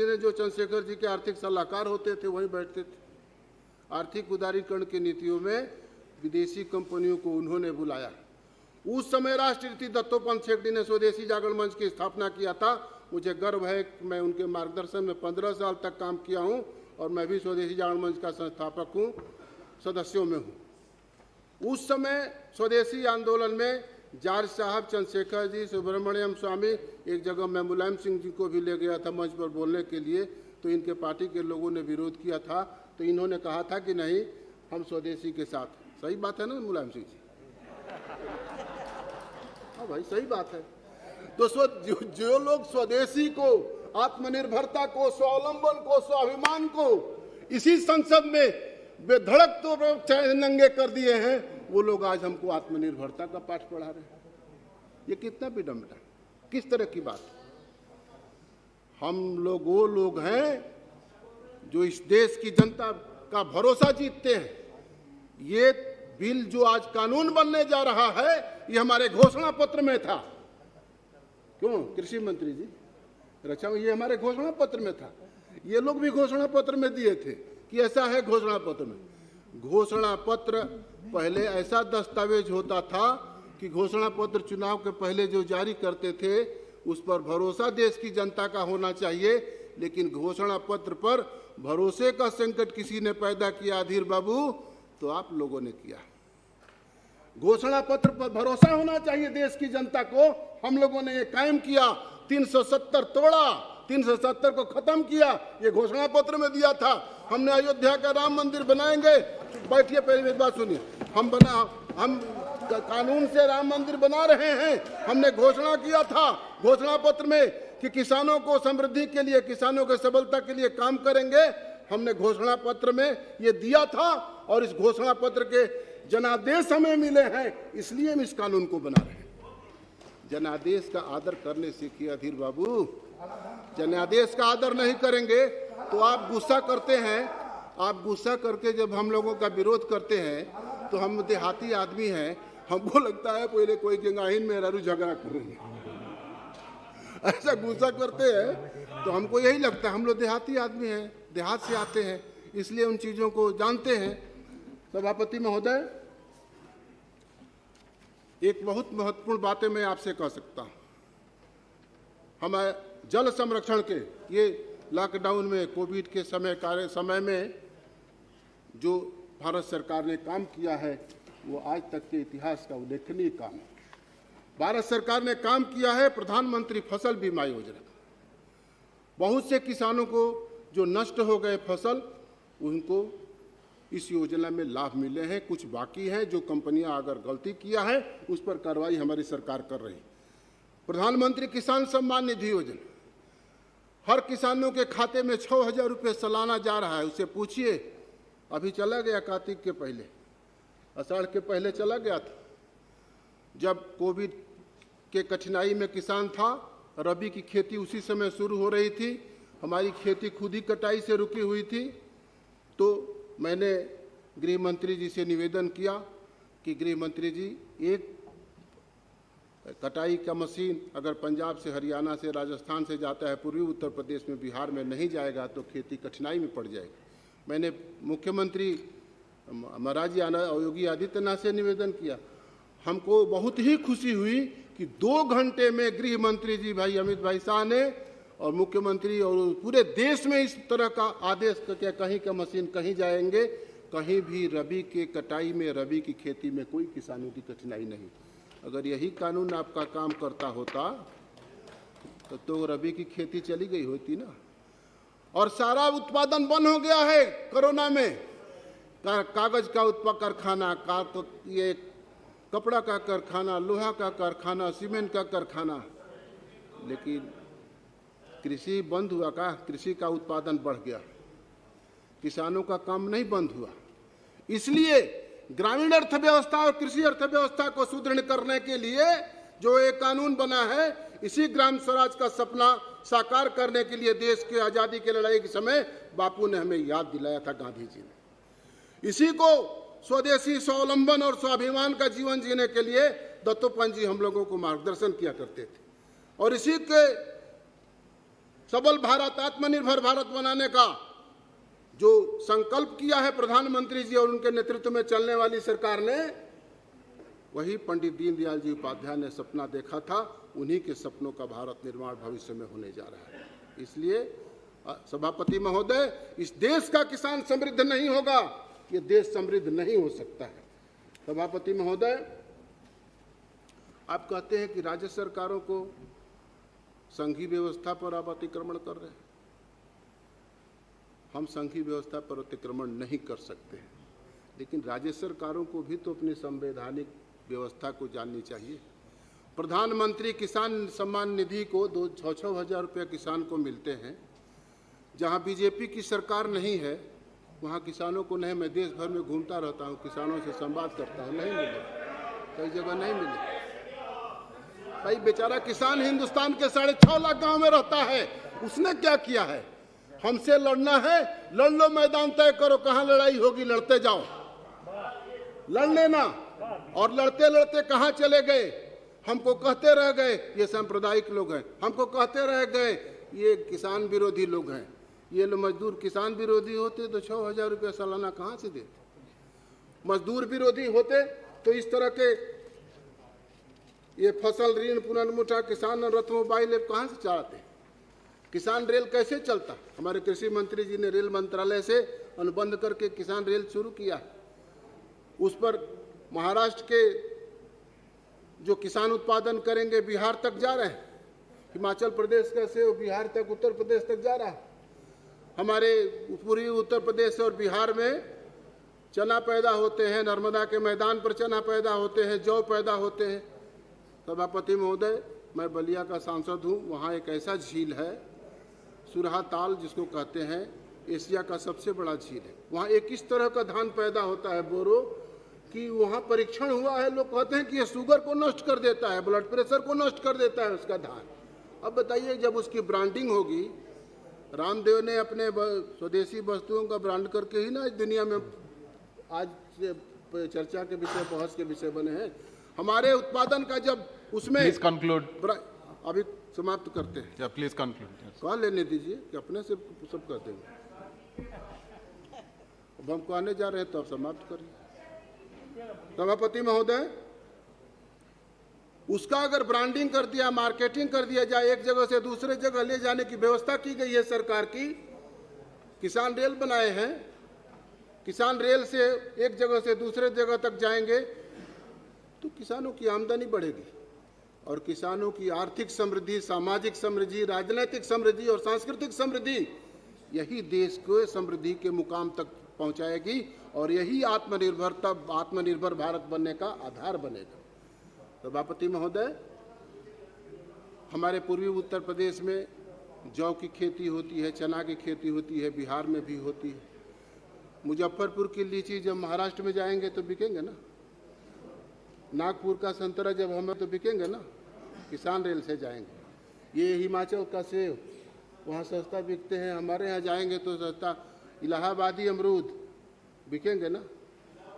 ने, जो चंद्रशेखर जी के आर्थिक सलाहकार होते थे, वहीं बैठते थे। आर्थिक उदारीकरण की नीतियों में विदेशी कंपनियों को उन्होंने बुलाया। उस समय राष्ट्रपति दत्तोपंत ठेंगड़ी ने स्वदेशी जागरण मंच की स्थापना किया था। मुझे गर्व है कि मैं उनके मार्गदर्शन में 15 साल तक काम किया हूं और मैं भी स्वदेशी जागरण मंच का संस्थापक हूं, सदस्यों में हूं। उस समय स्वदेशी आंदोलन में जार्ज साहब, चंद्रशेखर जी, सुब्रमण्यम स्वामी, एक जगह मैं मुलायम सिंह जी को भी ले गया था मंच पर बोलने के लिए, तो इनके पार्टी के लोगों ने विरोध किया था। तो इन्होंने कहा था कि नहीं, हम स्वदेशी के साथ। सही बात है ना मुलायम सिंह जी? हाँ भाई, सही बात है। तो जो लोग स्वदेशी को, आत्मनिर्भरता को, स्वावलंबन को, स्वाभिमान को इसी संसद में बेधड़क तो नंगे कर दिए हैं, वो लोग आज हमको आत्मनिर्भरता का पाठ पढ़ा रहे हैं। ये कितना विडंबना, किस तरह की बात। हम लोग वो लोग हैं जो इस देश की जनता का भरोसा जीतते हैं। ये बिल जो आज कानून बनने जा रहा है, ये हमारे घोषणा पत्र में था। क्यों कृषि मंत्री जी, रक्षा में, ये हमारे घोषणा पत्र में था। ये लोग भी घोषणा पत्र में दिए थे कि ऐसा है घोषणा पत्र में। घोषणा पत्र पहले ऐसा दस्तावेज होता था कि घोषणा पत्र चुनाव के पहले जो जारी करते थे, उस पर भरोसा देश की जनता का होना चाहिए। लेकिन घोषणा पत्र पर भरोसे का संकट किसी ने पैदा किया अधीर बाबू, तो आप लोगों ने किया। घोषणा पत्र पर भरोसा होना चाहिए देश की जनता को, हम लोगों ने ये कायम किया। 370 तोड़ा, 370 को खत्म किया, ये घोषणा पत्र में दिया था। हमने अयोध्या का राम मंदिर बनाएंगे। बैठिए, पहले मेरी बात सुनिए। हम कानून से राम मंदिर बना रहे हैं। हमने घोषणा किया था घोषणा पत्र में कि किसानों को समृद्धि के लिए, किसानों के सबलता के लिए काम करेंगे। हमने घोषणा पत्र में ये दिया था और इस घोषणा पत्र के जनादेश हमें मिले हैं, इसलिए हम इस कानून को बना रहे हैं। जनादेश का आदर करने सीखिए अधीर बाबू। जनादेश का आदर नहीं करेंगे तो आप गुस्सा करते हैं। आप गुस्सा करके जब हम लोगों का विरोध करते हैं तो हम देहाती आदमी हैं, हमको लगता है पहले कोई गंगाहीन में रारू झगड़ा कर रही है। ऐसा गुस्सा करते हैं तो हमको यही लगता है, हम लोग देहाती आदमी हैं, देहात से आते हैं, इसलिए उन चीज़ों को जानते हैं। सभापति महोदय, एक बहुत महत्वपूर्ण बातें मैं आपसे कह सकता हूँ। हमें जल संरक्षण के, ये लॉकडाउन में, कोविड के समय में जो भारत सरकार ने काम किया है, वो आज तक के इतिहास का उल्लेखनीय काम है। भारत सरकार ने काम किया है प्रधानमंत्री फसल बीमा योजना। बहुत से किसानों को जो नष्ट हो गए फसल, उनको इस योजना में लाभ मिले हैं। कुछ बाकी हैं, जो कंपनियां अगर गलती किया है उस पर कार्रवाई हमारी सरकार कर रही है। प्रधानमंत्री किसान सम्मान निधि योजना, हर किसानों के खाते में 6,000 रुपये सालाना जा रहा है। उससे पूछिए, अभी चला गया कार्तिक के पहले, आषाढ़ के पहले चला गया था। जब कोविड के कठिनाई में किसान था, रबी की खेती उसी समय शुरू हो रही थी, हमारी खेती खुद ही कटाई से रुकी हुई थी। तो मैंने गृह मंत्री जी से निवेदन किया कि गृह मंत्री जी, एक कटाई का मशीन अगर पंजाब से, हरियाणा से, राजस्थान से जाता है, पूर्वी उत्तर प्रदेश में, बिहार में नहीं जाएगा तो खेती कठिनाई में पड़ जाएगी। मैंने मुख्यमंत्री महाराज योगी आदित्यनाथ से निवेदन किया। हमको बहुत ही खुशी हुई कि 2 घंटे में गृह मंत्री जी भाई अमित भाई शाह ने और मुख्यमंत्री और पूरे देश में इस तरह का आदेश करके कहीं का मशीन कहीं जाएंगे, कहीं भी रबी के कटाई में, रबी की खेती में कोई किसानों की कठिनाई नहीं। अगर यही कानून आपका काम करता होता तो रबी की खेती चली गई होती ना। और सारा उत्पादन बंद हो गया है कोरोना में। कागज का कारखाना, ये कपड़ा का कारखाना, लोहा का कारखाना, सीमेंट का कारखाना, लेकिन कृषि बंद हुआ का? कृषि का उत्पादन बढ़ गया, किसानों का काम नहीं बंद हुआ। इसलिए ग्रामीण अर्थव्यवस्था और कृषि अर्थव्यवस्था को सुदृढ़ करने के लिए जो एक कानून बना है, इसी ग्राम स्वराज का सपना साकार करने के लिए देश के आजादी की लड़ाई के समय बापू ने हमें याद दिलाया था, गांधी जी ने। इसी को स्वदेशी स्वावलंबन और स्वाभिमान का जीवन जीने के लिए दत्तोपंत जी हम लोगों को मार्गदर्शन किया करते थे। और इसी के सबल भारत, आत्मनिर्भर भारत बनाने का जो संकल्प किया है प्रधानमंत्री जी और उनके नेतृत्व में चलने वाली सरकार ने, वही पंडित दीनदयाल जी उपाध्याय ने सपना देखा था। उन्हीं के सपनों का भारत निर्माण भविष्य में होने जा रहा है। इसलिए सभापति महोदय, इस देश का किसान समृद्ध नहीं होगा, ये देश समृद्ध नहीं हो सकता है। सभापति महोदय, आप कहते हैं कि राज्य सरकारों को संघीय व्यवस्था पर आप अतिक्रमण कर रहे हैं। हम संघीय व्यवस्था पर अतिक्रमण नहीं कर सकते हैं, लेकिन राज्य सरकारों को भी तो अपनी संवैधानिक व्यवस्था को जाननी चाहिए। प्रधानमंत्री किसान सम्मान निधि को 6-6 हज़ार रुपये किसान को मिलते हैं। जहां बीजेपी की सरकार नहीं है वहां किसानों को नहीं। मैं देश भर में घूमता रहता हूं, किसानों से संवाद करता हूं, नहीं मिले, कई जगह नहीं मिले। भाई बेचारा किसान हिंदुस्तान के 6.5 लाख गांव में रहता है, उसने क्या किया है? हमसे लड़ना है, लड़ लो, मैदान तय करो, कहां लड़ाई होगी, लड़ते जाओ, लड़ लेना। और लड़ते लड़ते कहां चले गए? हमको कहते रह गए ये सांप्रदायिक लोग हैं, हमको कहते रह गए ये किसान विरोधी लोग हैं। ये लोग मजदूर किसान विरोधी होते तो 6 हज़ार रुपये सालाना कहां से देते? मजदूर विरोधी होते तो इस तरह के ये फसल ऋण पुनर्मुद्रा किसान रथ मोबाइल ऐप कहां से चलाते? किसान रेल कैसे चलता? हमारे कृषि मंत्री जी ने रेल मंत्रालय से अनुबंध करके किसान रेल शुरू किया है। उस पर महाराष्ट्र के जो किसान उत्पादन करेंगे बिहार तक जा रहे हैं, हिमाचल प्रदेश का सेब बिहार तक, उत्तर प्रदेश तक जा रहा है। हमारे पूर्वी उत्तर प्रदेश और बिहार में चना पैदा होते हैं, नर्मदा के मैदान पर चना पैदा होते हैं, जौ पैदा होते हैं। सभापति महोदय, मैं बलिया का सांसद हूँ। वहाँ एक ऐसा झील है सुरहा ताल, जिसको कहते हैं एशिया का सबसे बड़ा झील है। वहाँ एक इस तरह का धान पैदा होता है बोरो, कि वहाँ परीक्षण हुआ है, लोग कहते हैं कि ये शुगर को नष्ट कर देता है, ब्लड प्रेशर को नष्ट कर देता है उसका धान। अब बताइए, जब उसकी ब्रांडिंग होगी, रामदेव ने अपने स्वदेशी वस्तुओं का ब्रांड करके ही ना इस दुनिया में आज से चर्चा के विषय, बहस के विषय बने हैं। हमारे उत्पादन का जब उसमें प्लीज कंक्लूड। अभी समाप्त करते हैं। या प्लीज कंक्लूड। कह लेने दीजिए कि अपने से सब कर देंगे। अब हम कहने जा रहे हैं तो आप समाप्त करिए। सभापति महोदय, उसका अगर ब्रांडिंग कर दिया, मार्केटिंग कर दिया जाए, एक जगह से दूसरे जगह ले जाने की व्यवस्था की गई है सरकार की। किसान रेल बनाए हैं, किसान रेल से एक जगह से दूसरे जगह तक जाएंगे तो किसानों की आमदनी बढ़ेगी और किसानों की आर्थिक समृद्धि, सामाजिक समृद्धि, राजनीतिक समृद्धि और सांस्कृतिक समृद्धि, यही देश को समृद्धि के मुकाम तक पहुंचाएगी और यही आत्मनिर्भर भारत बनने का आधार बनेगा। सभापति महोदय, हमारे पूर्वी उत्तर प्रदेश में जौ की खेती होती है, चना की खेती होती है, बिहार में भी होती है। मुजफ्फरपुर की लीची जब महाराष्ट्र में जाएंगे तो बिकेंगे ना, नागपुर का संतरा जब हमें तो बिकेंगे ना, किसान रेल से जाएंगे। ये हिमाचल का सेब वहाँ सस्ता बिकते हैं, हमारे यहाँ जाएंगे तो सस्ता। इलाहाबादी अमरूद बिकेंगे ना।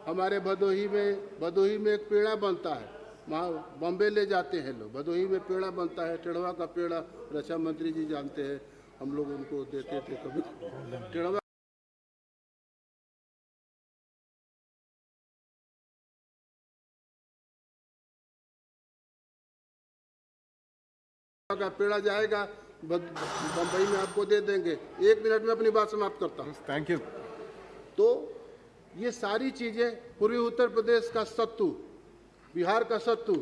हमारे भदोही में एक पेड़ा बनता है, वहाँ बॉम्बे ले जाते हैं लोग, भदोही में पेड़ा बनता है, टेढ़वा का पेड़ा, रक्षा मंत्री जी जानते हैं, हम लोग उनको देते थे कभी टेढ़वा। का पेड़ा जाएगा, बम्बई में आपको दे देंगे। 1 मिनट में अपनी बात समाप्त करता हूँ। Thank you. तो ये सारी चीजें, पूर्वी उत्तर प्रदेश का सत्तू, बिहार का सत्तू,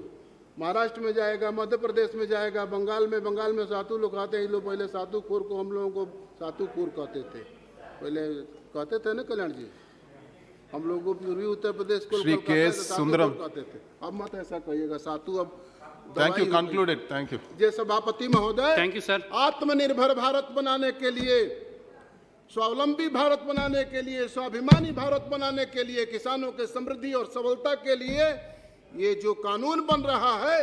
महाराष्ट्र में जाएगा, मध्य प्रदेश में जाएगा, बंगाल में सातू लोग खाते हैं। लोग पहले सातू खोर को, हम लोगों को सातू खोर कहते थे, पहले कहते थे ना कल्याण जी, हम लोग को पूर्वी उत्तर प्रदेश को श्री के सुंदरम कहते थे। अब मत ऐसा कहिएगा, सातू अब thank you, concluded. Thank you. जय सभापति महोदय, थैंक यू सर। आत्मनिर्भर भारत बनाने के लिए, स्वावलंबी भारत बनाने के लिए, स्वाभिमानी भारत बनाने के लिए, किसानों के समृद्धि और सबलता के लिए ये जो कानून बन रहा है,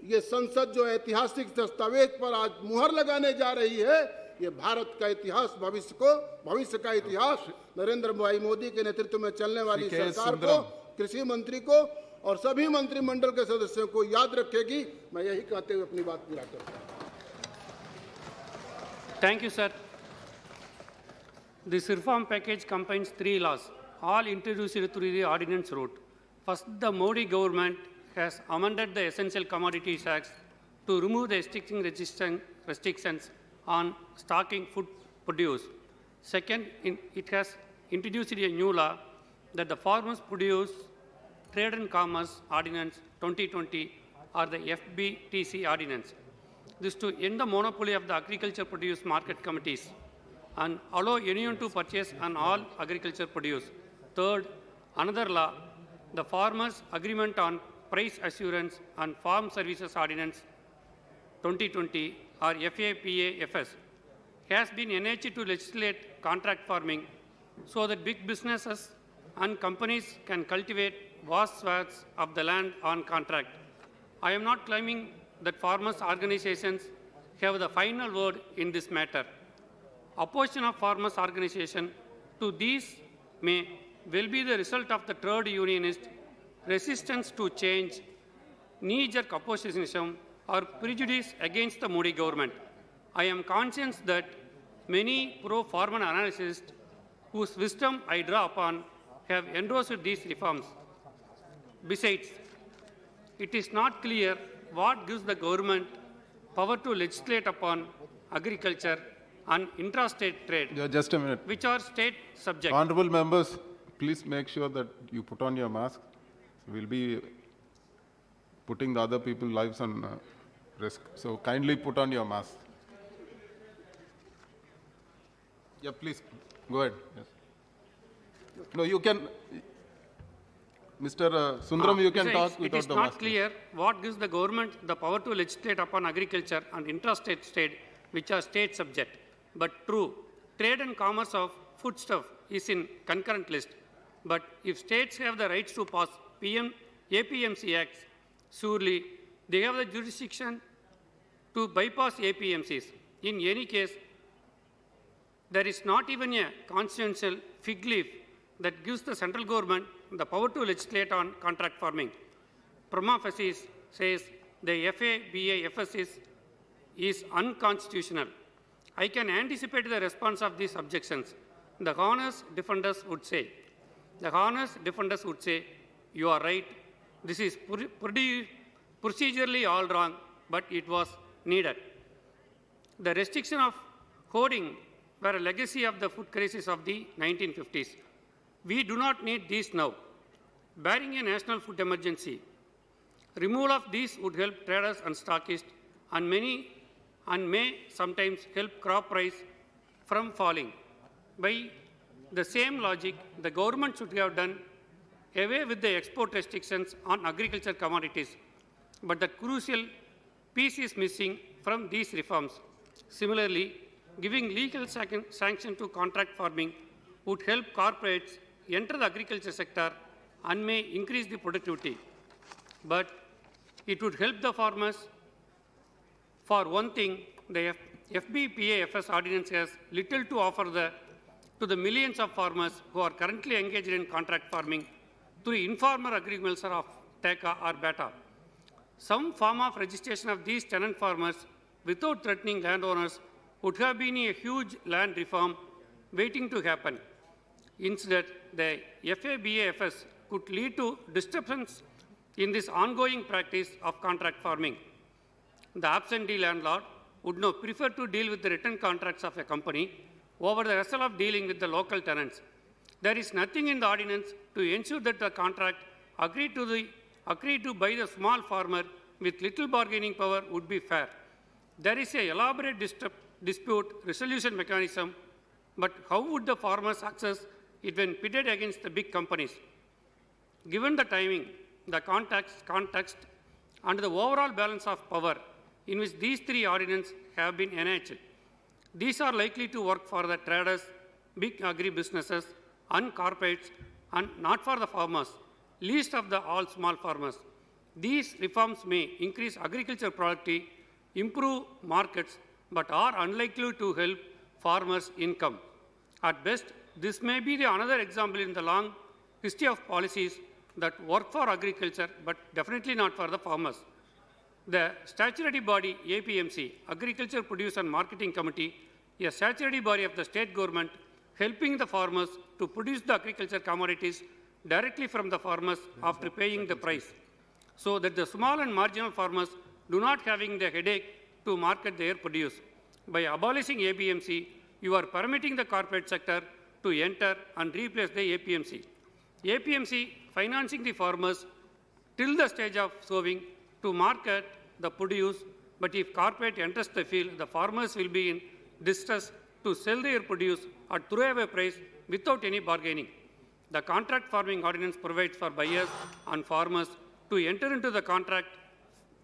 ये संसद जो ऐतिहासिक दस्तावेज पर आज मुहर लगाने जा रही है, ये भारत का इतिहास, भविष्य का इतिहास नरेंद्र भाई मोदी के नेतृत्व में चलने वाली सरकार को, कृषि मंत्री को और सभी मंत्रिमंडल के सदस्यों को याद रखेगी। मैं यही कहते हुए अपनी बात पूरा करता हूं। Thank you, sir. This reform package combines 3 laws, all introduced through the ordinance route. First, the Modi government has amended the Essential Commodities Act to remove the existing restrictions on stocking food produce. Second, it has introduced a new law that the Farmers Produce Trade and Commerce Ordinance 2020 or the FBTC Ordinance. This to end the monopoly of the agriculture produce market committees and allow anyone to purchase on all agriculture produce. Third, another law, the Farmers Agreement on Price Assurance and Farm Services Ordinance 2020 or FAPAFS has been enacted to legislate contract farming so that big businesses and companies can cultivate vast swaths of the land on contract. I am not claiming that farmers' organizations have the final word in this matter. Opposition of farmers' organization to these will be the result of the trade unionist resistance to change, knee-jerk oppositionism, or prejudice against the Modi government. I am conscious that many pro-farmer analysts whose wisdom I draw upon have endorsed these reforms. Besides, it is not clear what gives the government power to legislate upon agriculture and intrastate trade, Yeah, just a minute. which are state subject. Honorable members, please make sure that you put on your mask. We'll be putting the other people's lives on risk. So kindly put on your mask. Yeah, please, go ahead. Yes. No, you can, Mr. Sundaram, you can Besides, talk without it is the not mask. clear what gives the government the power to legislate upon agriculture and intrastate trade, which are state subject. But true, trade and commerce of foodstuff is in concurrent list. But if states have the rights to pass APMC Acts, surely they have the jurisdiction to bypass APMCs. In any case, there is not even a constitutional fig leaf that gives the central government the power to legislate on contract farming. Prima facie says the FABAFS is unconstitutional. I can anticipate the response of these objections. The honest defenders would say, you are right, this is procedurally all wrong, but it was needed. The restriction of hoarding were a legacy of the food crisis of the 1950s. We do not need these now. Barring a national food emergency, removal of these would help traders and stockists and may sometimes help crop price from falling. By the same logic, the government should have done away with the export restrictions on agriculture commodities. But the crucial piece is missing from these reforms. Similarly, giving legal sanction to contract farming would help corporates enter the agriculture sector and may increase the productivity. But it would help the farmers. For one thing, the FBPAFS ordinance has little to offer to the millions of farmers who are currently engaged in contract farming through informal agreements of TECA or BETA. Some form of registration of these tenant farmers without threatening landowners would have been a huge land reform waiting to happen. Instead, the FABAFS could lead to disruptions in this ongoing practice of contract farming. the absentee landlord would now prefer to deal with the written contracts of a company over the hassle of dealing with the local tenants. There is nothing in the ordinance to ensure that the contract agreed to by the small farmer with little bargaining power would be fair. There is an elaborate dispute resolution mechanism, but how would the farmers access it when pitted against the big companies? Given the timing, the context, and the overall balance of power in which these three ordinances have been enacted, these are likely to work for the traders, big agri-businesses, and corporates, and not for the farmers, least of the all small farmers. These reforms may increase agriculture productivity, improve markets, but are unlikely to help farmers' income. At best, this may be another example in the long history of policies that work for agriculture, but definitely not for the farmers. The statutory body, APMC, Agriculture Produce and Marketing Committee, a statutory body of the state government, helping the farmers to produce the agriculture commodities directly from the farmers after paying the price, so that the small and marginal farmers do not having the headache to market their produce. By abolishing APMC, you are permitting the corporate sector to enter and replace the APMC. APMC financing the farmers till the stage of sowing to market the produce, but if corporate enters the field, the farmers will be in distress to sell their produce at throwaway price without any bargaining. The contract farming ordinance provides for buyers and farmers to enter into the contract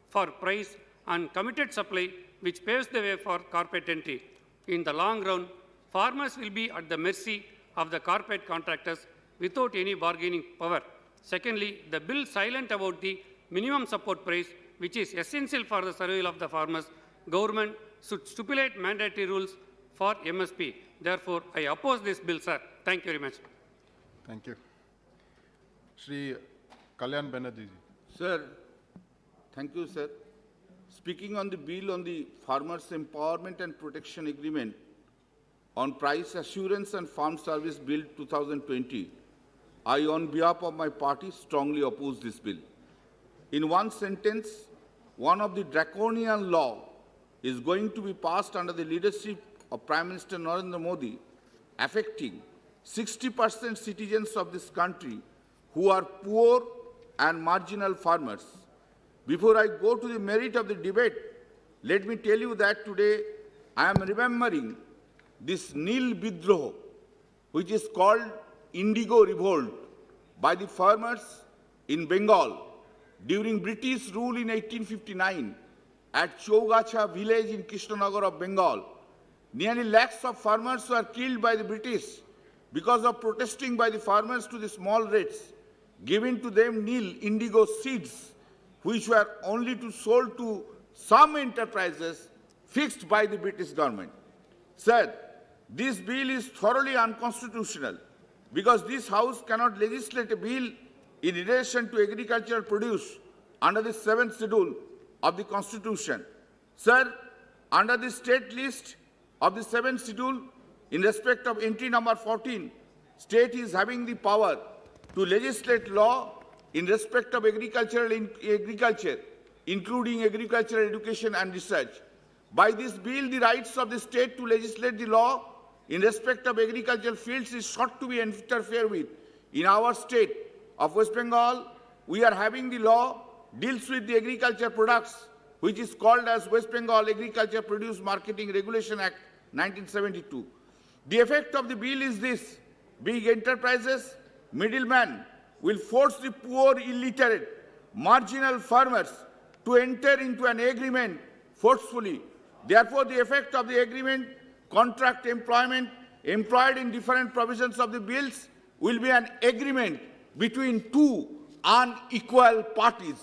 for price and committed supply, which paves the way for corporate entry. In the long run, farmers will be at the mercy of the corporate contractors without any bargaining power. Secondly, the bill silent about the minimum support price, which is essential for the survival of the farmers. Government should stipulate mandatory rules for MSP. Therefore, I oppose this bill, sir. Thank you very much. Thank you. Shri Kalyan Banerjee ji. Sir, thank you, sir. Speaking on the bill on the Farmers Empowerment and Protection Agreement on Price Assurance and Farm Service Bill 2020, I, on behalf of my party, strongly oppose this bill. In one sentence, one of the draconian law is going to be passed under the leadership of Prime Minister Narendra Modi, affecting 60% citizens of this country who are poor and marginal farmers. Before I go to the merit of the debate, let me tell you that today I am remembering this Nil Bidroh, which is called Indigo Revolt, by the farmers in Bengal during British rule in 1859 at Chougacha village in Krishnanagar of Bengal. Nearly lakhs of farmers were killed by the British because of protesting by the farmers to the small rates given to them nil indigo seeds, which were only to sold to some enterprises fixed by the British government. Sir, this bill is thoroughly unconstitutional because this House cannot legislate a bill in relation to agricultural produce under the 7th schedule of the Constitution. Sir, under the state list of the 7th schedule, in respect of entry number 14, state is having the power to legislate law in respect of agriculture, including agricultural education and research. By this bill, the rights of the state to legislate the law in respect of agricultural fields is sought to be interfered with. In our state of West Bengal, we are having the law deals with the agriculture products, which is called as West Bengal Agriculture Produce Marketing Regulation Act 1972. The effect of the bill is this: big enterprises, middlemen will force the poor, illiterate, marginal farmers to enter into an agreement forcefully. Therefore, the effect of the agreement, contract employment, employed in different provisions of the bills, will be an agreement between two unequal parties.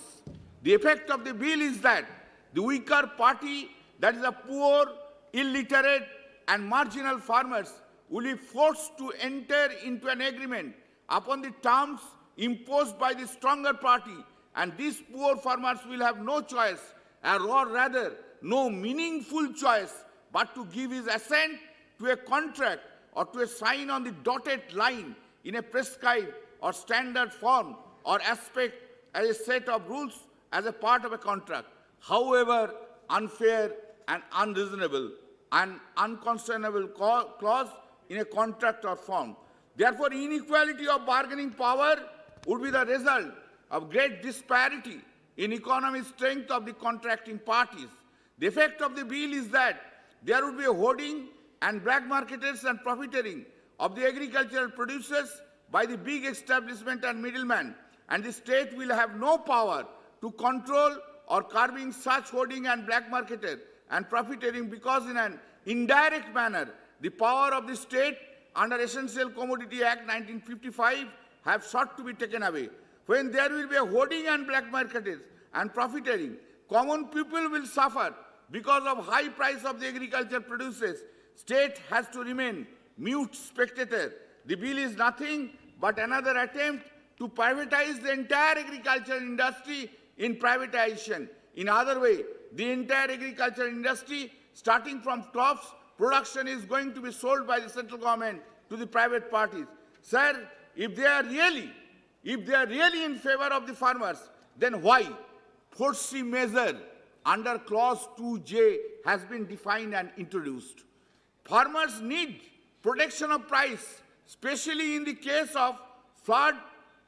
The effect of the bill is that the weaker party, that is the poor, illiterate, and marginal farmers, will be forced to enter into an agreement upon the terms imposed by the stronger party, and these poor farmers will have no choice, or rather no meaningful choice, but to give his assent to a contract or to a sign on the dotted line in a prescribed or standard form or aspect as a set of rules as a part of a contract. However, unfair and unreasonable and unconscionable clause in a contract or form. Therefore, inequality of bargaining power would be the result of great disparity in economic strength of the contracting parties. The effect of the bill is that there would be a hoarding and black marketers and profiteering of the agricultural producers by the big establishment and middlemen, and the state will have no power to control or curbing such hoarding and black marketer and profiteering, because in an indirect manner, the power of the state under Essential Commodity Act 1955 have sought to be taken away. When there will be a hoarding and black marketers and profiteering, common people will suffer because of high price of the agriculture produces. State has to remain mute spectator. The bill is nothing but another attempt to privatize the entire agricultural industry in privatization. In other way, the entire agricultural industry, starting from crops, production is going to be sold by the central government to the private parties. Sir, if they are really in favor of the farmers, then why forceful measure under clause 2J has been defined and introduced? Farmers need protection of price, especially in the case of flood,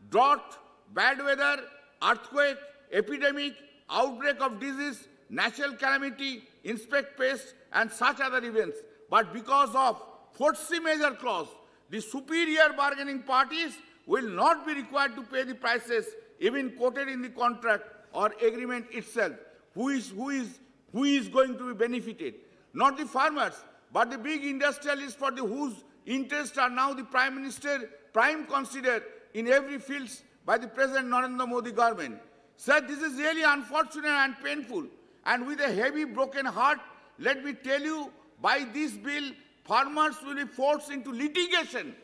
drought, bad weather, earthquake, epidemic, outbreak of disease, natural calamity, inspect pests, and such other events. But because of force majeure clause, the superior bargaining parties will not be required to pay the prices even quoted in the contract or agreement itself. Who is going to be benefited? Not the farmers, but the big industrialists for whose interests are now the Prime Minister prime considered in every field by the present Narendra Modi government. Sir, this is really unfortunate and painful. And with a heavy broken heart, let me tell you, by this bill, farmers will be forced into litigation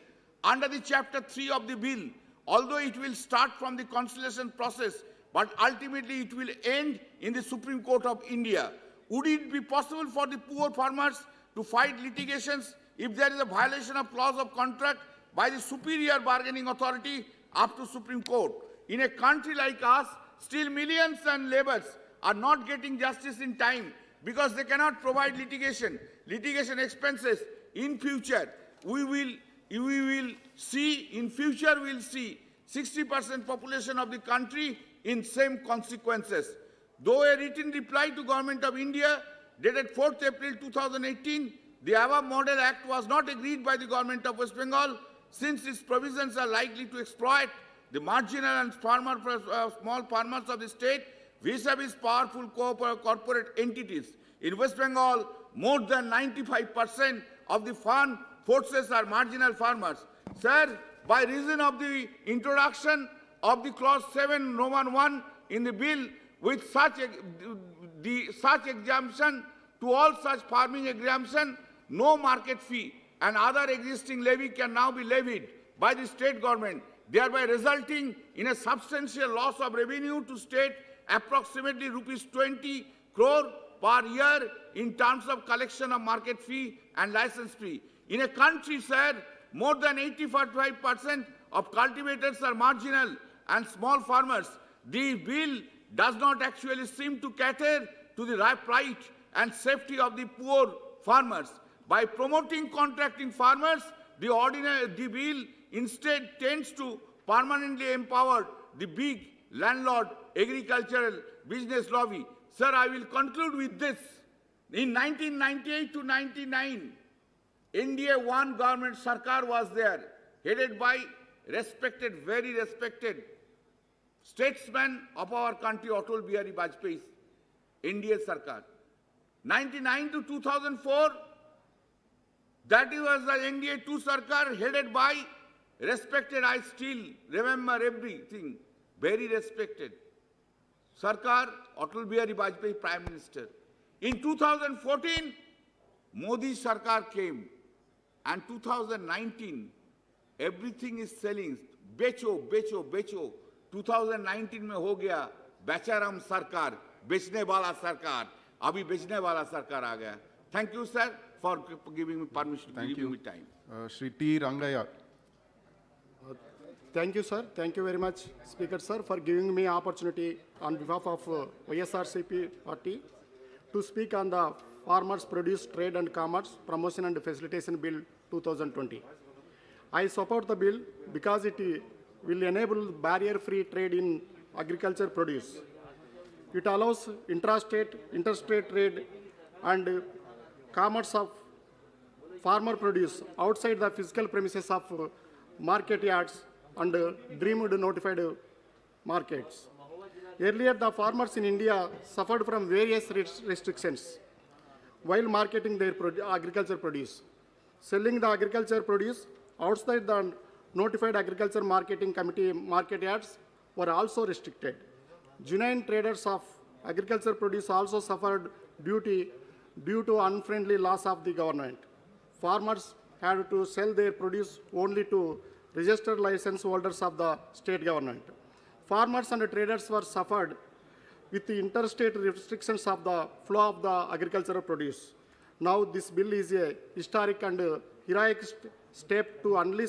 under the Chapter 3 of the bill. Although it will start from the conciliation process, but ultimately it will end in the Supreme Court of India. Would it be possible for the poor farmers to fight litigations if there is a violation of clause of contract by the superior bargaining authority up to Supreme Court? In a country like us, still millions and laborers are not getting justice in time because they cannot provide litigation expenses. In future, we will see 60% population of the country in same consequences. Though a written reply to Government of India dated 4th April 2018, the above Model Act was not agreed by the Government of West Bengal, since its provisions are likely to exploit the marginal and small farmers of the state vis-a-vis powerful corporate entities. In West Bengal, more than 95% of the farm forces are marginal farmers. Sir, by reason of the introduction of the clause 7 Roman 1 in the bill, with such exemption to all such farming exemption, no market fee and other existing levy can now be levied by the state government, thereby resulting in a substantial loss of revenue to state, approximately rupees 20 crore per year in terms of collection of market fee and license fee. In a country, sir, more than 85% of cultivators are marginal and small farmers. The bill does not actually seem to cater to the right and safety of the poor farmers. By promoting contracting farmers, the bill instead tends to permanently empower the big landlord agricultural business lobby. Sir, I will conclude with this. In 1998 to 99, NDA 1 government Sarkar was there, headed by very respected statesman of our country, Atal Bihari Vajpayee, NDA Sarkar. 99 to 2004, that was the NDA 2 Sarkar headed by respected, I still remember everything, very respected Sarkar, Atal Bihari Vajpayee Prime Minister. In 2014, Modi Sarkar came, and 2019, everything is selling. Becho. 2019 में हो गया बेचाराम सरकार, बेचने वाला सरकार, अभी बेचने वाला सरकार आ गया. Thank you, sir, for giving me permission, giving me time. Shri T. Rangaya. Thank you, sir. Thank you very much, Speaker, sir, for giving me opportunity on behalf of YSRCP party to speak on the Farmers Produce Trade and Commerce Promotion and Facilitation Bill 2020. I support the bill because it will enable barrier-free trade in agriculture produce. It allows interstate trade and commerce of farmer produce outside the physical premises of market yards and deemed notified markets. Earlier, the farmers in India suffered from various restrictions while marketing their agriculture produce. Selling the agriculture produce outside the notified agriculture marketing committee market yards were also restricted. Genuine traders of agriculture produce also suffered due to unfriendly laws of the government. Farmers had to sell their produce only to registered license holders of the state government. Farmers and traders were suffered with the interstate restrictions of the flow of the agricultural produce. Now this bill is a historic and heroic step to unleash